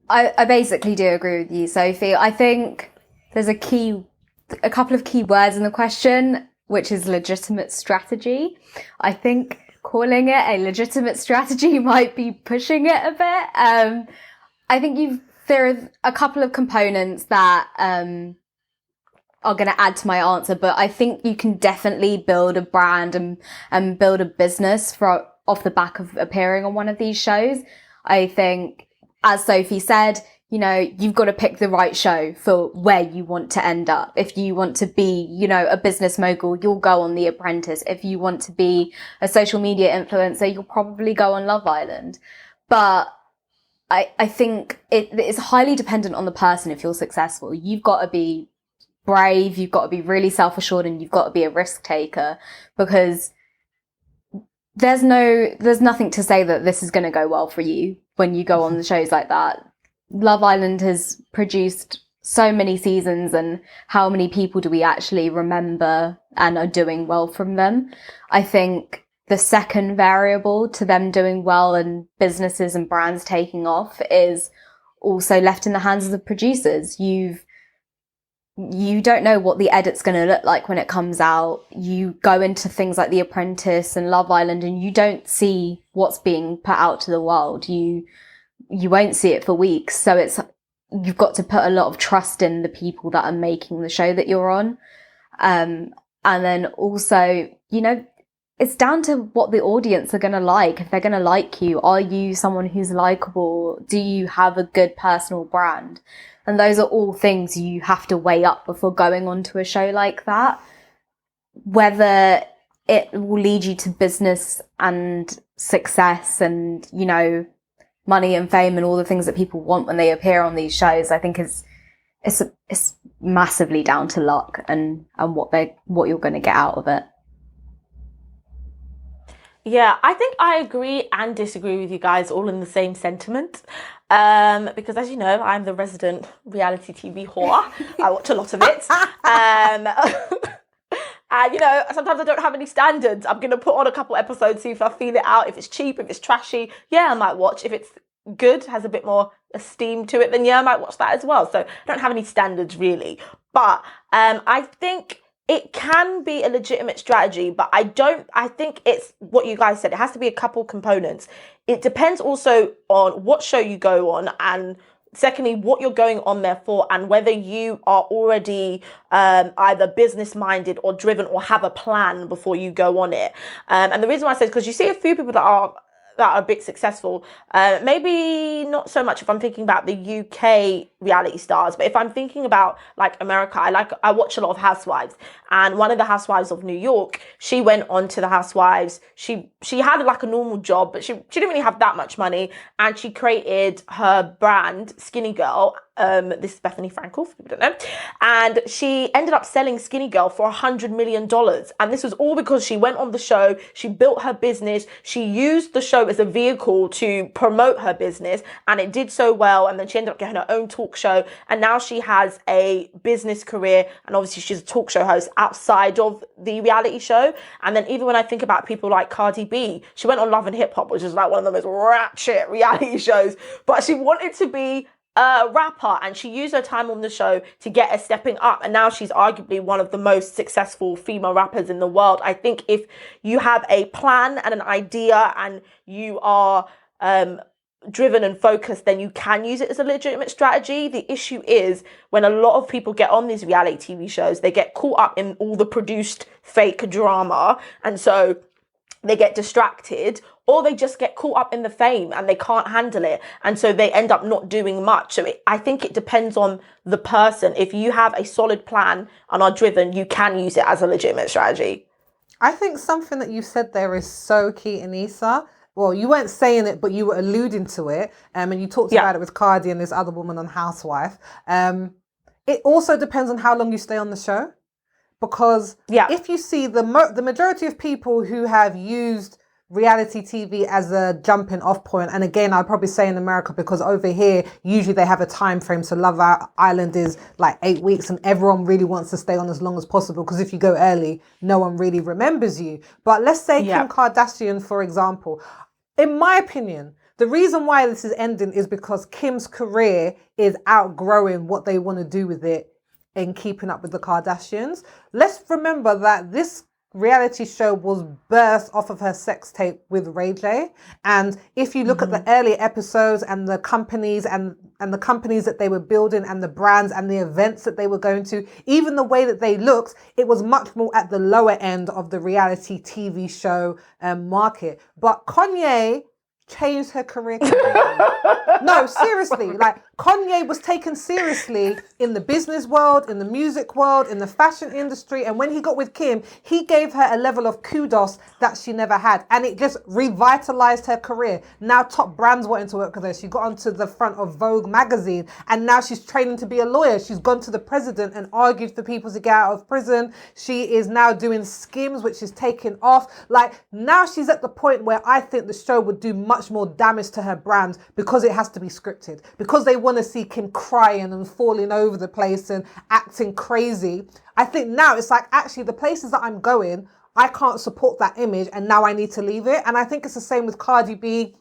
[SPEAKER 3] I basically do agree with you, Sophie. I think there's a couple of key words in the question, which is legitimate strategy. I think calling it a legitimate strategy might be pushing it a bit. I think there are a couple of components that are going to add to my answer, but I think you can definitely build a brand and build a business off the back of appearing on one of these shows. I think, as Sophie said, you've got to pick the right show for where you want to end up. If you want to be, a business mogul, you'll go on The Apprentice. If you want to be a social media influencer, you'll probably go on Love Island. But I think it is highly dependent on the person if you're successful. You've got to be brave, you've got to be really self-assured, and you've got to be a risk taker, because there's nothing to say that this is going to go well for you when you go on the shows like that. Love Island has produced so many seasons, and how many people do we actually remember and are doing well from them? I think the second variable to them doing well and businesses and brands taking off is also left in the hands of the producers. You don't know what the edit's going to look like when it comes out. You go into things like The Apprentice and Love Island and you don't see what's being put out to the world. You won't see it for weeks. So you've got to put a lot of trust in the people that are making the show that you're on. And then also, it's down to what the audience are going to like. If they're going to like you, are you someone who's likable? Do you have a good personal brand? And those are all things you have to weigh up before going onto a show like that. Whether it will lead you to business and success and, money and fame and all the things that people want when they appear on these shows, I think it's massively down to luck and what you're going to get out of it.
[SPEAKER 1] Yeah, I think I agree and disagree with you guys all in the same sentiment. Because as you know, I'm the resident reality TV whore. I watch a lot of it. And, sometimes I don't have any standards. I'm going to put on a couple episodes, see if I feel it out. If it's cheap, if it's trashy, I might watch. If it's good, has a bit more esteem to it, then I might watch that as well. So I don't have any standards really. But I think it can be a legitimate strategy, but I think it's what you guys said. It has to be a couple components. It depends also on what show you go on, and secondly, what you're going on there for, and whether you are already either business minded or driven or have a plan before you go on it. And the reason why I say is because you see a few people that are a bit successful, maybe not so much if I'm thinking about the UK reality stars, but if I'm thinking about like America, I watch a lot of Housewives, and one of the Housewives of New York, she went on to the Housewives. She had like a normal job, but she didn't really have that much money, and she created her brand Skinny Girl. This is Bethany Frankel, if people don't know. And she ended up selling Skinny Girl for $100 million. And this was all because she went on the show, she built her business, she used the show as a vehicle to promote her business, and it did so well. And then she ended up getting her own talk show, and now she has a business career, and obviously she's a talk show host outside of the reality show. And then even when I think about people like Cardi B, she went on Love and Hip Hop, which is like one of the most ratchet reality shows, but she wanted to be a rapper, and she used her time on the show to get her stepping up, and now she's arguably one of the most successful female rappers in the world. I think if you have a plan and an idea and you are driven and focused, then you can use it as a legitimate strategy. The issue is when a lot of people get on these reality TV shows, they get caught up in all the produced fake drama, and so they get distracted, or they just get caught up in the fame and they can't handle it, and so they end up not doing much. So I think it depends on the person. If you have a solid plan and are driven, you can use it as a legitimate strategy.
[SPEAKER 2] I think something that you said there is so key, Anissa. Well, you weren't saying it, but you were alluding to it, and you talked about it with Cardi and this other woman on Housewife. It also depends on how long you stay on the show. Because if you see the majority of people who have used reality TV as a jumping off point, and again, I'd probably say in America, because over here, usually they have a time frame. So Love Island is like 8 weeks, and everyone really wants to stay on as long as possible, because if you go early, no one really remembers you. But let's say Kim Kardashian, for example, in my opinion, the reason why this is ending is because Kim's career is outgrowing what they want to do with it in keeping up with the Kardashians. Let's remember that this reality show was birthed off of her sex tape with Ray J. And if you look at the early episodes and the companies and the companies that they were building and the brands and the events that they were going to, even the way that they looked, it was much more at the lower end of the reality TV show market. But Kanye changed her career completely. No, seriously, like Kanye was taken seriously in the business world, in the music world, in the fashion industry. And when he got with Kim, he gave her a level of kudos that she never had. And it just revitalized her career. Now top brands wanting to work with her. She got onto the front of Vogue magazine and now she's training to be a lawyer. She's gone to the president and argued for people to get out of prison. She is now doing Skims, which is taking off. Like now she's at the point where I think the show would do much more damage to her brand because it has to be scripted, because they want to see Kim crying and falling over the place and acting crazy. I think now it's like, actually the places that I'm going, I can't support that image and now I need to leave it. And I think it's the same with Cardi B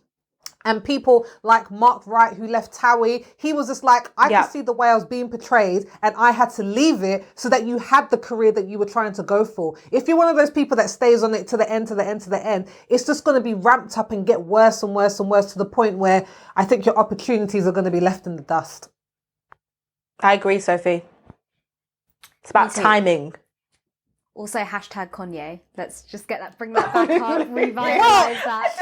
[SPEAKER 2] and people like Mark Wright who left Towie. He was just like, I could see the way I was being portrayed and I had to leave it so that you had the career that you were trying to go for. If you're one of those people that stays on it to the end, to the end, to the end, it's just going to be ramped up and get worse and worse and worse to the point where I think your opportunities are going to be left in the dust.
[SPEAKER 1] I agree, Sophie. It's about timing.
[SPEAKER 3] Also, hashtag Kanye. Let's just get that, bring that back up, revitalize that.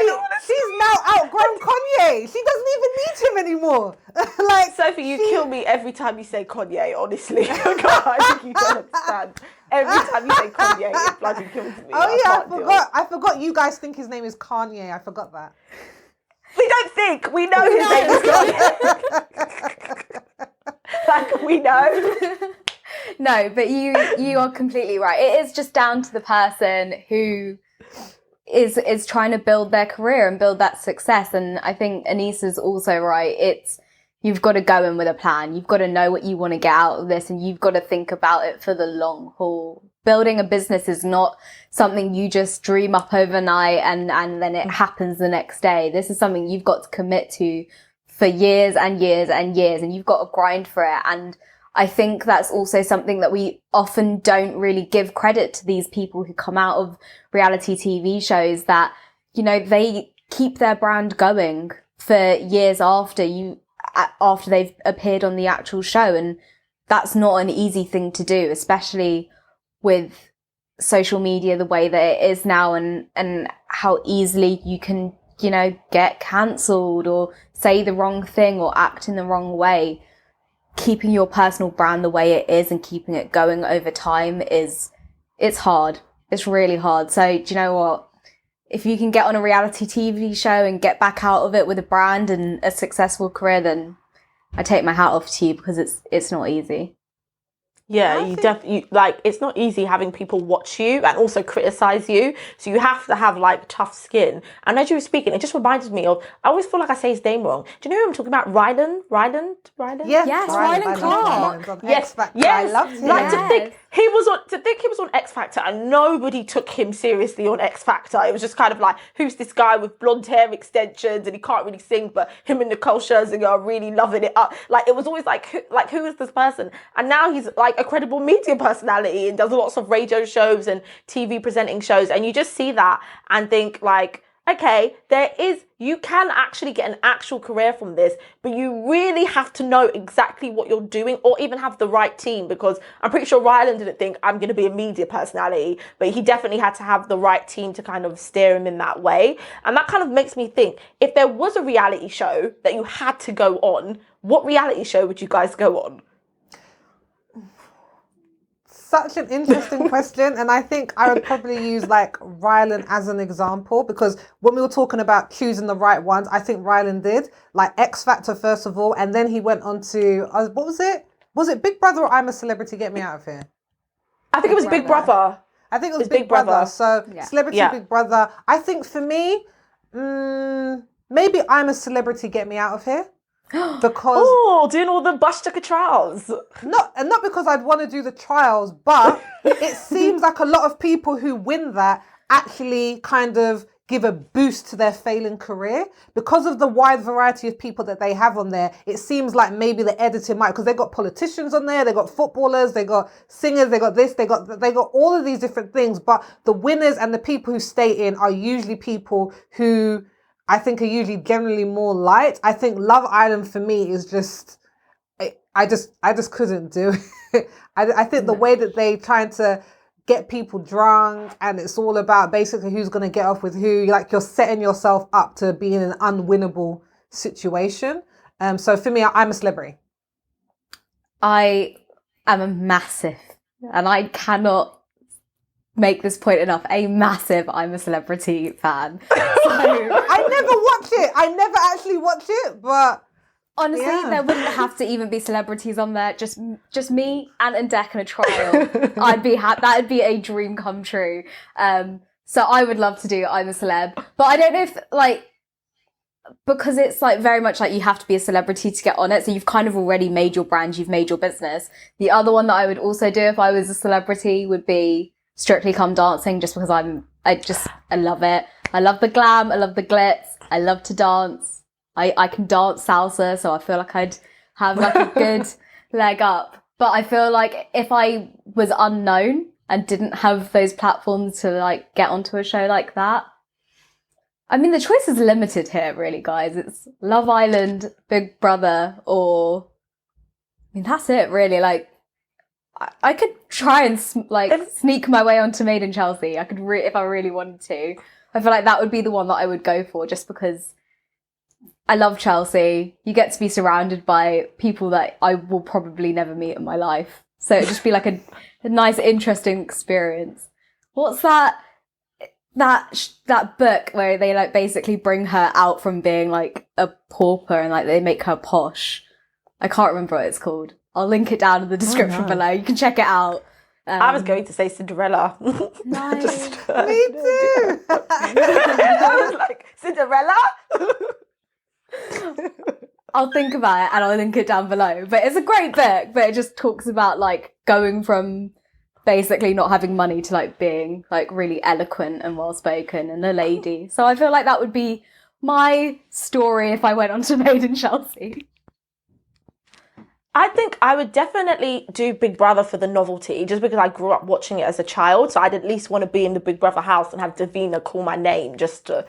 [SPEAKER 2] She's now outgrown Kanye. She doesn't even need him anymore. Like
[SPEAKER 1] Sophie, you kill me every time you say Kanye, honestly. I think you don't understand. Every time you say Kanye, it bloody kills me.
[SPEAKER 2] Oh yeah, I forgot you guys think his name is Kanye. I forgot that.
[SPEAKER 1] We don't think. We know his name is Kanye. Like, we know.
[SPEAKER 3] No, but you are completely right. It is just down to the person who is trying to build their career and build that success. And I think Anissa's also right. You've got to go in with a plan. You've got to know what you want to get out of this and you've got to think about it for the long haul. Building a business is not something you just dream up overnight and then it happens the next day. This is something you've got to commit to for years and years and years, and you've got to grind for it. And I think that's also something that we often don't really give credit to these people who come out of reality TV shows, that, you know, they keep their brand going for years after they've appeared on the actual show. And that's not an easy thing to do, especially with social media the way that it is now and how easily you can, you know, get cancelled or say the wrong thing or act in the wrong way. Keeping your personal brand the way it is and keeping it going over time it's hard. It's really hard. So do you know what? If you can get on a reality TV show and get back out of it with a brand and a successful career, then I take my hat off to you, because it's not easy.
[SPEAKER 1] Yeah, it's not easy having people watch you and also criticize you. So you have to have like tough skin. And as you were speaking, it just reminded me of, I always feel like I say his name wrong. Do you know who I'm talking about? Rylan?
[SPEAKER 3] Yes, Rylan Clark.
[SPEAKER 1] Yes,
[SPEAKER 2] I loved him.
[SPEAKER 1] Like to think he was on X Factor and nobody took him seriously on X Factor. It was just kind of like, who's this guy with blonde hair extensions and he can't really sing, but him and Nicole Scherzinger are really loving it up. Like it was always like who is this person? And now he's like a credible media personality and does lots of radio shows and TV presenting shows, and you just see that and think like, okay, you can actually get an actual career from this, but you really have to know exactly what you're doing or even have the right team, because I'm pretty sure Rylan didn't think I'm going to be a media personality, but he definitely had to have the right team to kind of steer him in that way. And that kind of makes me think, if there was a reality show that you had to go on, what reality show would you guys go on?
[SPEAKER 2] Such an interesting question, and I think I would probably use like Rylan as an example, because when we were talking about choosing the right ones, I think Rylan did like X Factor first of all, and then he went on to what was it? Was it Big Brother or I'm a Celebrity? Get Me Out of Here.
[SPEAKER 1] I think it was Big Brother.
[SPEAKER 2] I think it was Big Brother. So Celebrity Big Brother. I think for me, maybe I'm a Celebrity. Get Me Out of Here. Because
[SPEAKER 1] doing all the Bushtucker trials.
[SPEAKER 2] Not because I'd want to do the trials, but it seems like a lot of people who win that actually kind of give a boost to their failing career. Because of the wide variety of people that they have on there, it seems like maybe the editing might, because they got politicians on there, they got footballers, they got singers, they got this, they got all of these different things. But the winners and the people who stay in are usually people who I think are usually generally more light. I think Love Island for me is just, I just couldn't do it. I think the way that they trying to get people drunk, and it's all about basically who's going to get off with who. Like, you're setting yourself up to be in an unwinnable situation. So for me, I'm a celebrity.
[SPEAKER 3] I am a massive, and I cannot make this point enough, a massive I'm a Celebrity fan. So,
[SPEAKER 2] I never watch it. I never actually watch it, but
[SPEAKER 3] honestly, there wouldn't have to even be celebrities on there. Just me, Ant and Dec, and a trial. I'd be happy. That'd be a dream come true. So I would love to do I'm a Celeb, but I don't know if because it's very much you have to be a celebrity to get on it. So you've kind of already made your brand, you've made your business. The other one that I would also do if I was a celebrity would be Strictly Come Dancing, just because I love it. I love the glam. I love the glitz. I love to dance. I can dance salsa, so I feel like I'd have a good leg up. But I feel like if I was unknown and didn't have those platforms to get onto a show like that, I mean, the choice is limited here, really, guys. It's Love Island, Big Brother, or I mean, that's it, really. I could try and sneak my way onto Made in Chelsea. I could if I really wanted to. I feel like that would be the one that I would go for, just because I love Chelsea. You get to be surrounded by people that I will probably never meet in my life. So it'd just be a nice, interesting experience. What's that book where they basically bring her out from being a pauper and they make her posh? I can't remember what it's called. I'll link it down in the description below. You can check it out.
[SPEAKER 1] I was going to say Cinderella.
[SPEAKER 3] Nice.
[SPEAKER 2] Me too.
[SPEAKER 1] I was like, Cinderella?
[SPEAKER 3] I'll think about it and I'll link it down below. But it's a great book, but it just talks about going from basically not having money to being really eloquent and well spoken and a lady. So I feel like that would be my story if I went on to Made in Chelsea.
[SPEAKER 1] I think I would definitely do Big Brother for the novelty, just because I grew up watching it as a child. So I'd at least want to be in the Big Brother house and have Davina call my name just to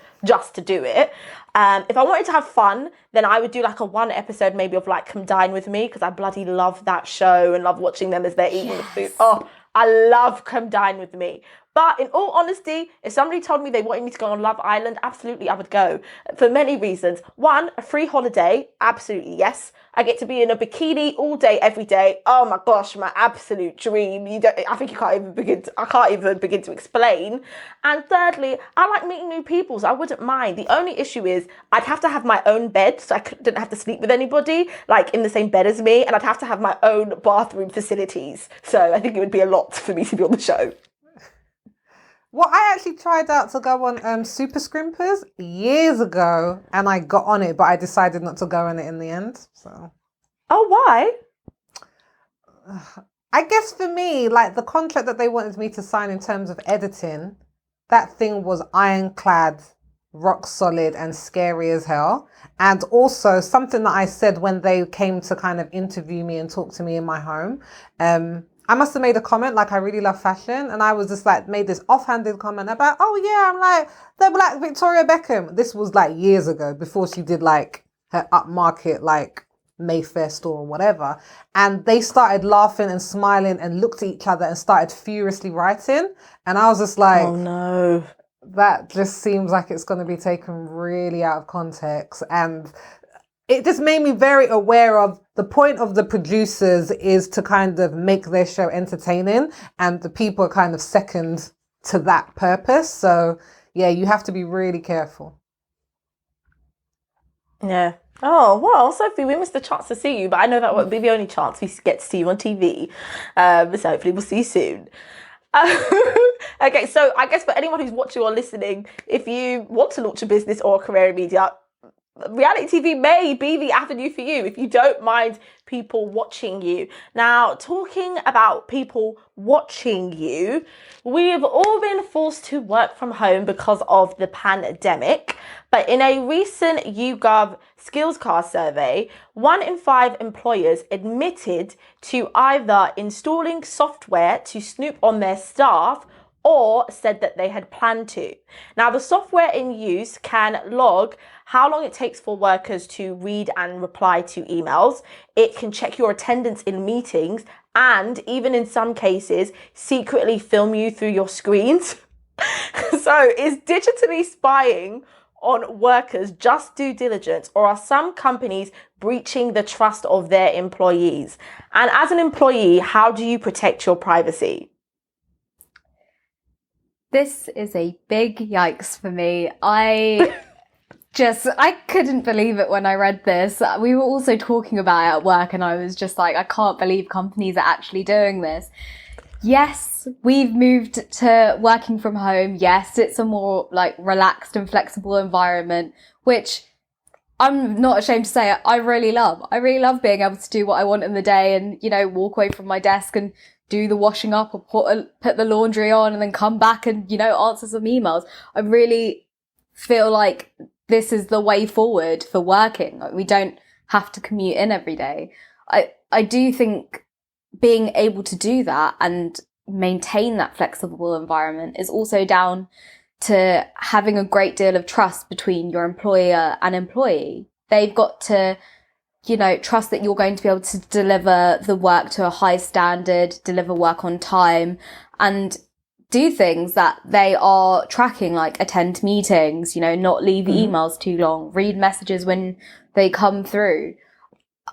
[SPEAKER 1] do it. If I wanted to have fun, then I would do a one episode maybe of Come Dine With Me, because I bloody love that show and love watching them as they're eating the food. Oh, I love Come Dine With Me. But in all honesty, if somebody told me they wanted me to go on Love Island, absolutely I would go. For many reasons. One, a free holiday, absolutely yes. I get to be in a bikini all day, every day. Oh my gosh, my absolute dream. I can't even begin to explain. And thirdly, I like meeting new people, so I wouldn't mind. The only issue is I'd have to have my own bed, so I didn't have to sleep with anybody in the same bed as me, and I'd have to have my own bathroom facilities. So I think it would be a lot for me to be on the show.
[SPEAKER 2] Well, I actually tried out to go on Super Scrimpers years ago, and I got on it, but I decided not to go on it in the end. So,
[SPEAKER 1] oh, why?
[SPEAKER 2] I guess for me, the contract that they wanted me to sign in terms of editing, that thing was ironclad, rock solid, and scary as hell. And also something that I said when they came to kind of interview me and talk to me in my home. I must have made a comment I really love fashion, and I was just made this offhanded comment about, oh yeah, I'm the Black Victoria Beckham. This was years ago, before she did her upmarket Mayfair store or whatever. And they started laughing and smiling and looked at each other and started furiously writing. And I was just
[SPEAKER 1] oh no,
[SPEAKER 2] that just seems like it's going to be taken really out of context. And it just made me very aware of the point of the producers is to kind of make their show entertaining, and the people are kind of second to that purpose. So yeah, you have to be really careful.
[SPEAKER 1] Yeah. Oh, well, Sophie, we missed the chance to see you, but I know that won't be the only chance we get to see you on TV. So hopefully we'll see you soon. Okay, so I guess for anyone who's watching or listening, if you want to launch a business or a career in media, reality TV may be the avenue for you if you don't mind people watching you. Now, talking about people watching you, we've all been forced to work from home because of the pandemic. But in a recent YouGov SkillsCast survey, 1 in 5 employers admitted to either installing software to snoop on their staff or said that they had planned to. Now, the software in use can log how long it takes for workers to read and reply to emails. It can check your attendance in meetings and even in some cases, secretly film you through your screens. So is digitally spying on workers just due diligence, or are some companies breaching the trust of their employees? And as an employee, how do you protect your privacy?
[SPEAKER 3] This is a big yikes for me. I couldn't believe it when I read this. We were also talking about it at work and I was just like, I can't believe companies are actually doing this. Yes, we've moved to working from home. Yes, it's a more like relaxed and flexible environment, which I'm not ashamed to say I really love. I really love being able to do what I want in the day and, you know, walk away from my desk and do the washing up or put the laundry on and then come back and, you know, answer some emails. I really feel like this is the way forward for working. Like, we don't have to commute in every day. I do think being able to do that and maintain that flexible environment is also down to having a great deal of trust between your employer and employee. They've got to, you know, trust that you're going to be able to deliver the work to a high standard, deliver work on time, and do things that they are tracking, like attend meetings, you know, not leave emails too long, read messages when they come through.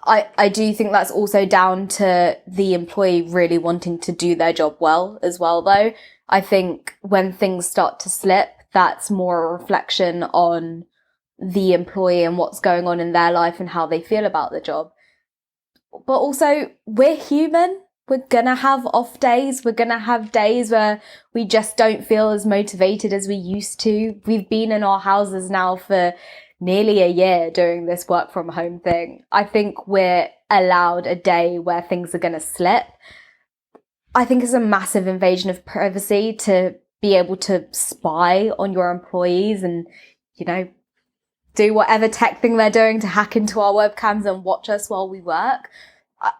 [SPEAKER 3] I do think that's also down to the employee really wanting to do their job well as well, though. I think when things start to slip, that's more a reflection on the employee and what's going on in their life and how they feel about the job. But also, we're human. We're going to have off days. We're going to have days where we just don't feel as motivated as we used to. We've been in our houses now for nearly a year doing this work from home thing. I think we're allowed a day where things are going to slip. I think it's a massive invasion of privacy to be able to spy on your employees and, you know, do whatever tech thing they're doing to hack into our webcams and watch us while we work.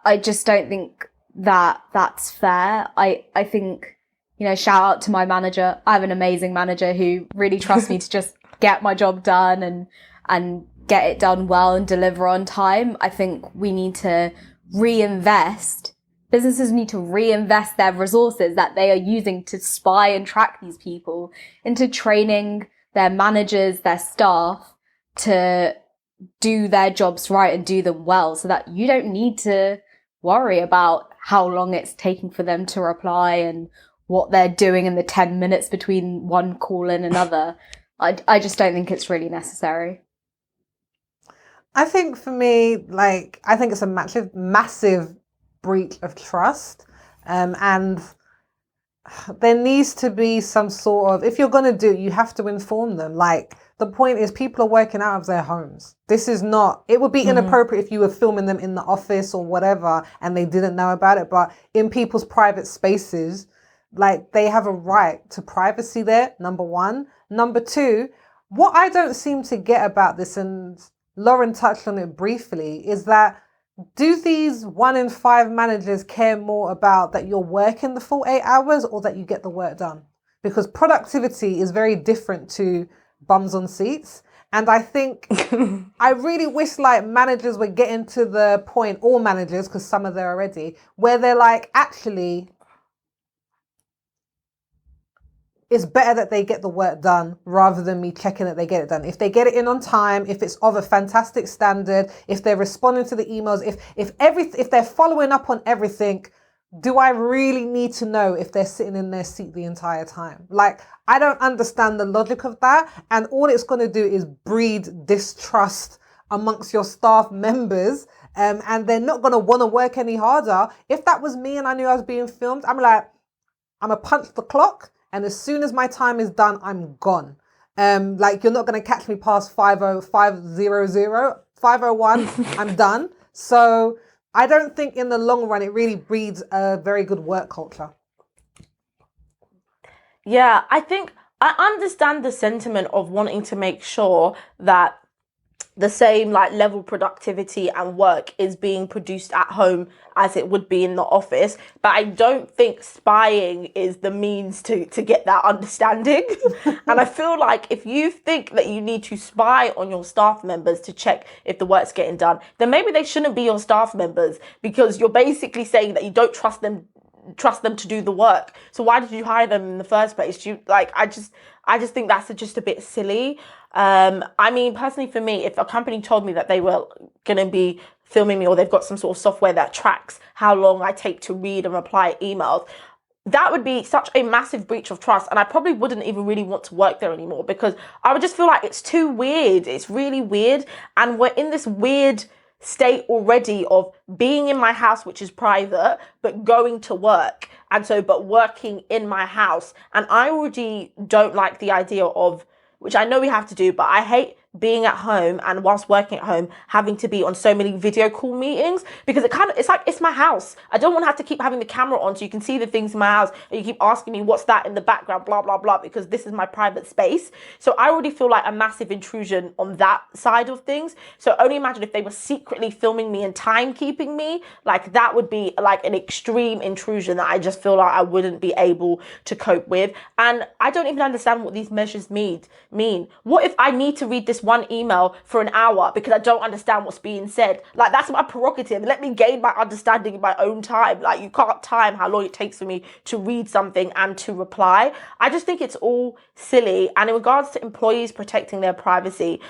[SPEAKER 3] I just don't think that that's fair. I think, you know, shout out to my manager. I have an amazing manager who really trusts me to just get my job done and get it done well and deliver on time. I think we need to businesses need to reinvest their resources that they are using to spy and track these people into training their managers, their staff, to do their jobs right and do them well, so that you don't need to worry about how long it's taking for them to reply and what they're doing in the 10 minutes between one call and another. I just don't think it's really necessary.
[SPEAKER 2] I think for me, like, I think it's a massive breach of trust. And there needs to be some sort of, if you're going to do it, you have to inform them. Like, the point is, people are working out of their homes. This is not, it would be inappropriate if you were filming them in the office or whatever and they didn't know about it. But in people's private spaces, like, they have a right to privacy there, number one. Number two, what I don't seem to get about this, and Lauren touched on it briefly, is that do these 1 in 5 managers care more about that you're working the full 8 hours or that you get the work done? Because productivity is very different to bums on seats. And I think I really wish like managers were getting to the point, all managers, because some are there already, where they're like, actually, it's better that they get the work done rather than me checking that they get it done. If they get it in on time, if it's of a fantastic standard, if they're responding to the emails, if they're following up on everything, do I really need to know if they're sitting in their seat the entire time? Like, I don't understand the logic of that. And all it's going to do is breed distrust amongst your staff members. And they're not going to want to work any harder. If that was me and I knew I was being filmed, I'm like, I'm going to punch the clock. And as soon as my time is done, I'm gone. Like, you're not going to catch me past 501. I'm done. So I don't think in the long run it really breeds a very good work culture.
[SPEAKER 1] Yeah, I think I understand the sentiment of wanting to make sure that the same like level productivity and work is being produced at home as it would be in the office, but I don't think spying is the means to get that understanding. And I feel like if you think that you need to spy on your staff members to check if the work's getting done, then maybe they shouldn't be your staff members, because you're basically saying that you don't trust them to do the work. So why did you hire them in the first place? I just think that's just a bit silly. I mean, personally for me, if a company told me that they were going to be filming me, or they've got some sort of software that tracks how long I take to read and reply emails, that would be such a massive breach of trust, and I probably wouldn't even really want to work there anymore, because I would just feel like it's too weird. It's really weird, and we're in this weird state already of being in my house, which is private, but going to work, and so but working in my house. And I already don't like the idea of, which I know we have to do, but I hate being at home and whilst working at home having to be on so many video call meetings, because it's like it's my house. I don't want to have to keep having the camera on so you can see the things in my house, and you keep asking me what's that in the background, blah blah blah, because this is my private space. So I already feel like a massive intrusion on that side of things. So only imagine if they were secretly filming me and timekeeping me. Like, that would be like an extreme intrusion that I just feel like I wouldn't be able to cope with. And I don't even understand what these measures mean. What if I need to read this one email for an hour because I don't understand what's being said? Like, that's my prerogative. Let me gain my understanding in my own time. Like, you can't time how long it takes for me to read something and to reply. I just think it's all silly. And in regards to employees protecting their privacy,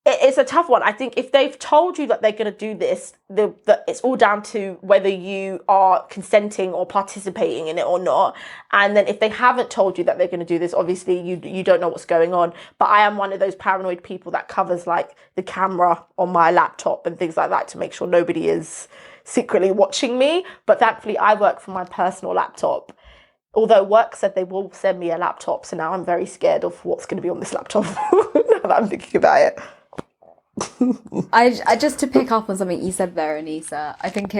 [SPEAKER 1] it's a tough one. I think if they've told you that they're going to do this, it's all down to whether you are consenting or participating in it or not. And then if they haven't told you that they're going to do this, obviously you don't know what's going on. But I am one of those paranoid people that covers like the camera on my laptop and things like that to make sure nobody is secretly watching me. But thankfully I work from my personal laptop. Although work said they will send me a laptop, so now I'm very scared of what's going to be on this laptop now that I'm thinking about it.
[SPEAKER 3] I just to pick up on something you said there, Anissa, I think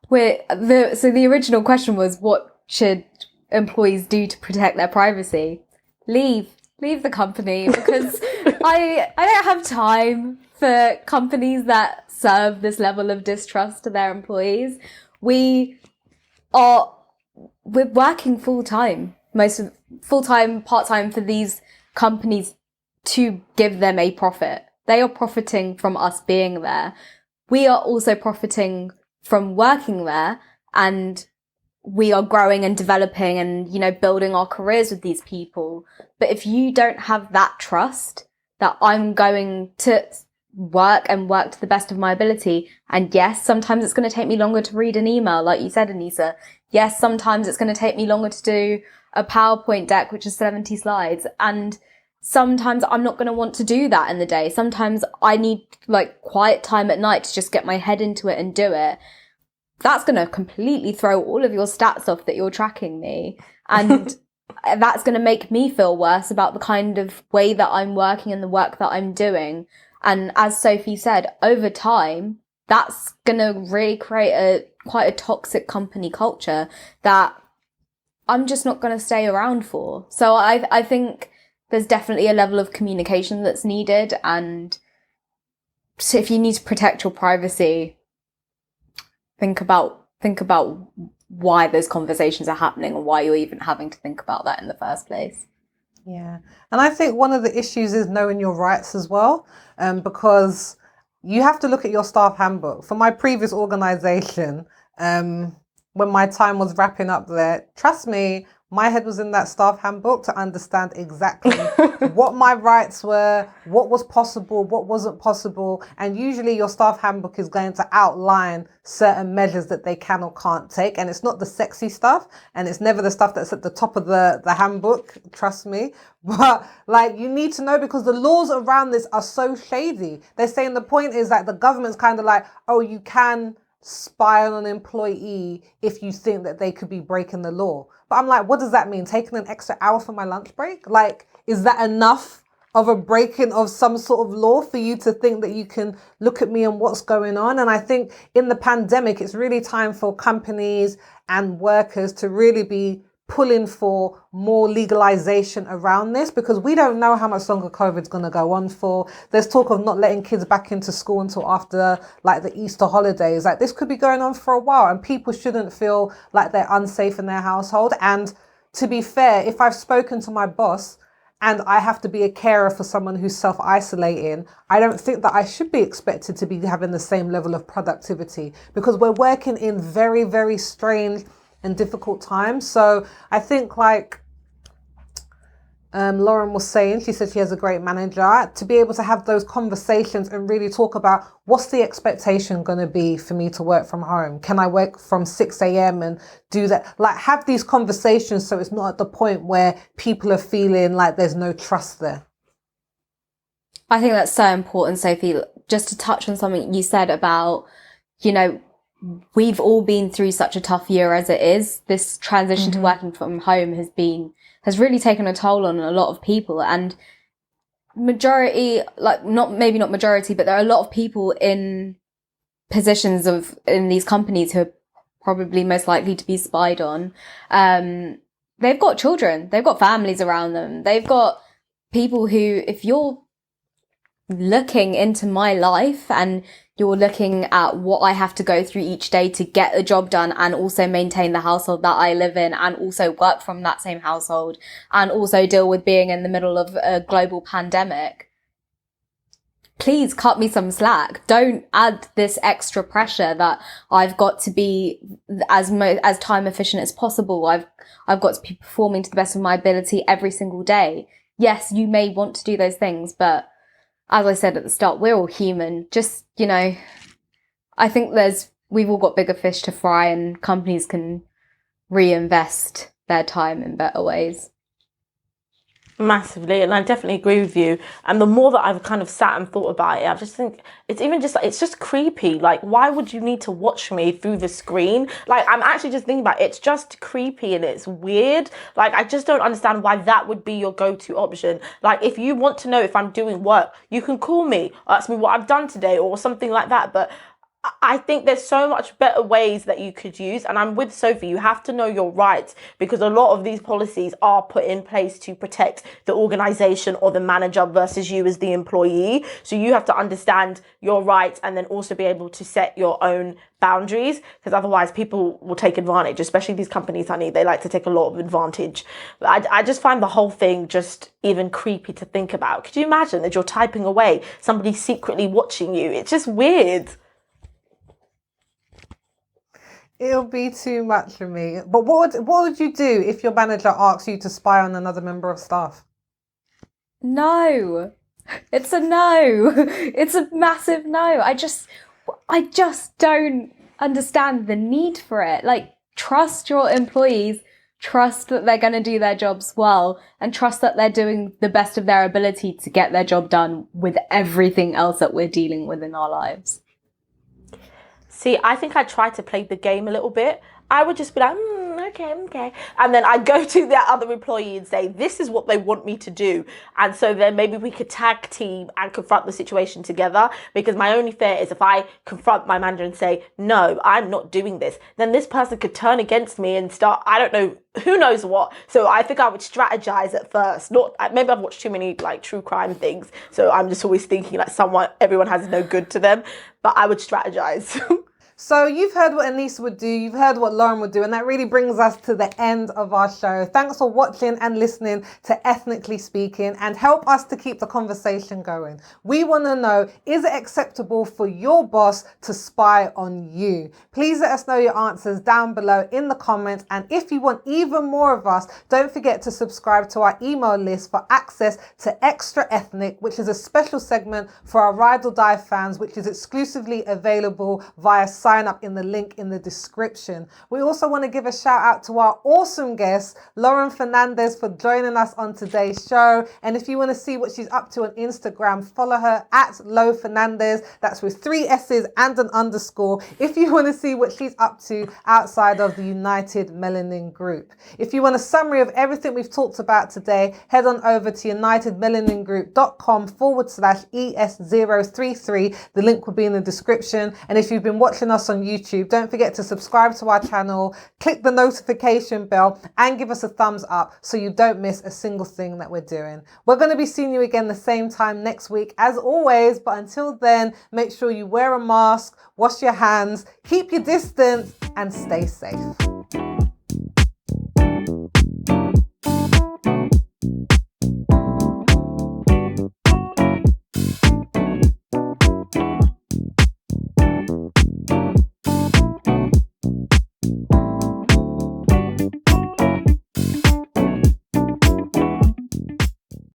[SPEAKER 3] the original question was, what should employees do to protect their privacy? Leave the company, because I don't have time for companies that serve this level of distrust to their employees. We're working full-time, full-time, part-time for these companies to give them a profit. They are profiting from us being there. We are also profiting from working there, and we are growing and developing and, building our careers with these people. But if you don't have that trust that I'm going to work to the best of my ability, and yes, sometimes it's going to take me longer to read an email, like you said, Anissa. Yes, sometimes it's going to take me longer to do a PowerPoint deck, which is 70 slides. And sometimes I'm not going to want to do that in the day. Sometimes I need like quiet time at night to just get my head into it and do it. That's going to completely throw all of your stats off that you're tracking me. And that's going to make me feel worse about the kind of way that I'm working and the work that I'm doing. And as Sophie said, over time, that's going to really create quite a toxic company culture that I'm just not going to stay around for. So I think there's definitely a level of communication that's needed. And so if you need to protect your privacy, think about why those conversations are happening and why you're even having to think about that in the first place.
[SPEAKER 2] Yeah. And I think one of the issues is knowing your rights as well, because you have to look at your staff handbook. For my previous organization, when my time was wrapping up there, trust me, my head was in that staff handbook to understand exactly what my rights were, what was possible, what wasn't possible. And usually your staff handbook is going to outline certain measures that they can or can't take. And it's not the sexy stuff. And it's never the stuff that's at the top of the handbook, trust me. But like, you need to know, because the laws around this are so shady. They're saying the point is that the government's kind of like, oh, you can spy on an employee if you think that they could be breaking the law. But I'm like, what does that mean? Taking an extra hour for my lunch break? Like, is that enough of a breaking of some sort of law for you to think that you can look at me and what's going on? And I think in the pandemic, it's really time for companies and workers to really be pulling for more legalization around this, because we don't know how much longer COVID's going to go on for. There's talk of not letting kids back into school until after like the Easter holidays. Like, this could be going on for a while, and people shouldn't feel like they're unsafe in their household. And to be fair, if I've spoken to my boss and I have to be a carer for someone who's self-isolating, I don't think that I should be expected to be having the same level of productivity, because we're working in very, very strange and difficult times. So I think, like Lauren was saying, she said she has a great manager, to be able to have those conversations and really talk about what's the expectation going to be for me to work from home. Can I work from 6 a.m. and do that? Like, have these conversations so it's not at the point where people are feeling like there's no trust there.
[SPEAKER 3] I think that's so important, Sophie. Just to touch on something you said about, we've all been through such a tough year as it is. This transition to working from home has really taken a toll on a lot of people, and majority, maybe not majority, but there are a lot of people in positions in these companies who are probably most likely to be spied on. They've got children, they've got families around them, they've got people who, if you're looking into my life and you're looking at what I have to go through each day to get the job done and also maintain the household that I live in and also work from that same household and also deal with being in the middle of a global pandemic, please cut me some slack. Don't add this extra pressure that I've got to be as time efficient as possible. I've got to be performing to the best of my ability every single day. Yes, you may want to do those things, but as I said at the start, we're all human. Just, I think we've all got bigger fish to fry, and companies can reinvest their time in better ways.
[SPEAKER 1] Massively, and I definitely agree with you. And the more that I've kind of sat and thought about it, I just think it's just creepy. Like, why would you need to watch me through the screen? Like, I'm actually just thinking about it. It's just creepy and it's weird. Like, I just don't understand why that would be your go-to option. Like, if you want to know if I'm doing work, you can call me, ask me what I've done today or something like that. But I think there's so much better ways that you could use. And I'm with Sophie, you have to know your rights, because a lot of these policies are put in place to protect the organization or the manager versus you as the employee. So you have to understand your rights and then also be able to set your own boundaries, because otherwise people will take advantage, especially these companies, honey. They like to take a lot of advantage. But I just find the whole thing just even creepy to think about. Could you imagine that you're typing away, somebody secretly watching you? It's just weird.
[SPEAKER 2] It'll be too much for me. But what would you do if your manager asks you to spy on another member of staff?
[SPEAKER 3] No. It's a no. It's a massive no. I just don't understand the need for it. Like, trust your employees, trust that they're going to do their jobs well, and trust that they're doing the best of their ability to get their job done with everything else that we're dealing with in our lives.
[SPEAKER 1] See, I think I try to play the game a little bit. I would just be like, okay. And then I'd go to that other employee and say, this is what they want me to do. And so then maybe we could tag team and confront the situation together. Because my only fear is if I confront my manager and say, no, I'm not doing this, then this person could turn against me and start, I don't know, who knows what. So I think I would strategize at first. Maybe I've watched too many like true crime things. So I'm just always thinking like everyone has no good to them. But I would strategize.
[SPEAKER 2] So you've heard what Anissa would do, you've heard what Lauren would do, and that really brings us to the end of our show. Thanks for watching and listening to Ethnically Speaking, and help us to keep the conversation going. We want to know, is it acceptable for your boss to spy on you? Please let us know your answers down below in the comments, and if you want even more of us, don't forget to subscribe to our email list for access to Extra Ethnic, which is a special segment for our Ride or Die fans, which is exclusively available via sign up in the link in the description. We also want to give a shout out to our awesome guest, Lauren Fernandes, for joining us on today's show. And if you want to see what she's up to on Instagram, follow her at Lo Fernandes. That's with 3 S's and an underscore. If you want to see what she's up to outside of the United Melanin Group. If you want a summary of everything we've talked about today, head on over to unitedmelaningroup.com/ES033. The link will be in the description. And if you've been watching us on YouTube, don't forget to subscribe to our channel, click the notification bell, and give us a thumbs up so you don't miss a single thing that we're doing. We're going to be seeing you again the same time next week as always, but until then, make sure you wear a mask, wash your hands, keep your distance, and stay safe.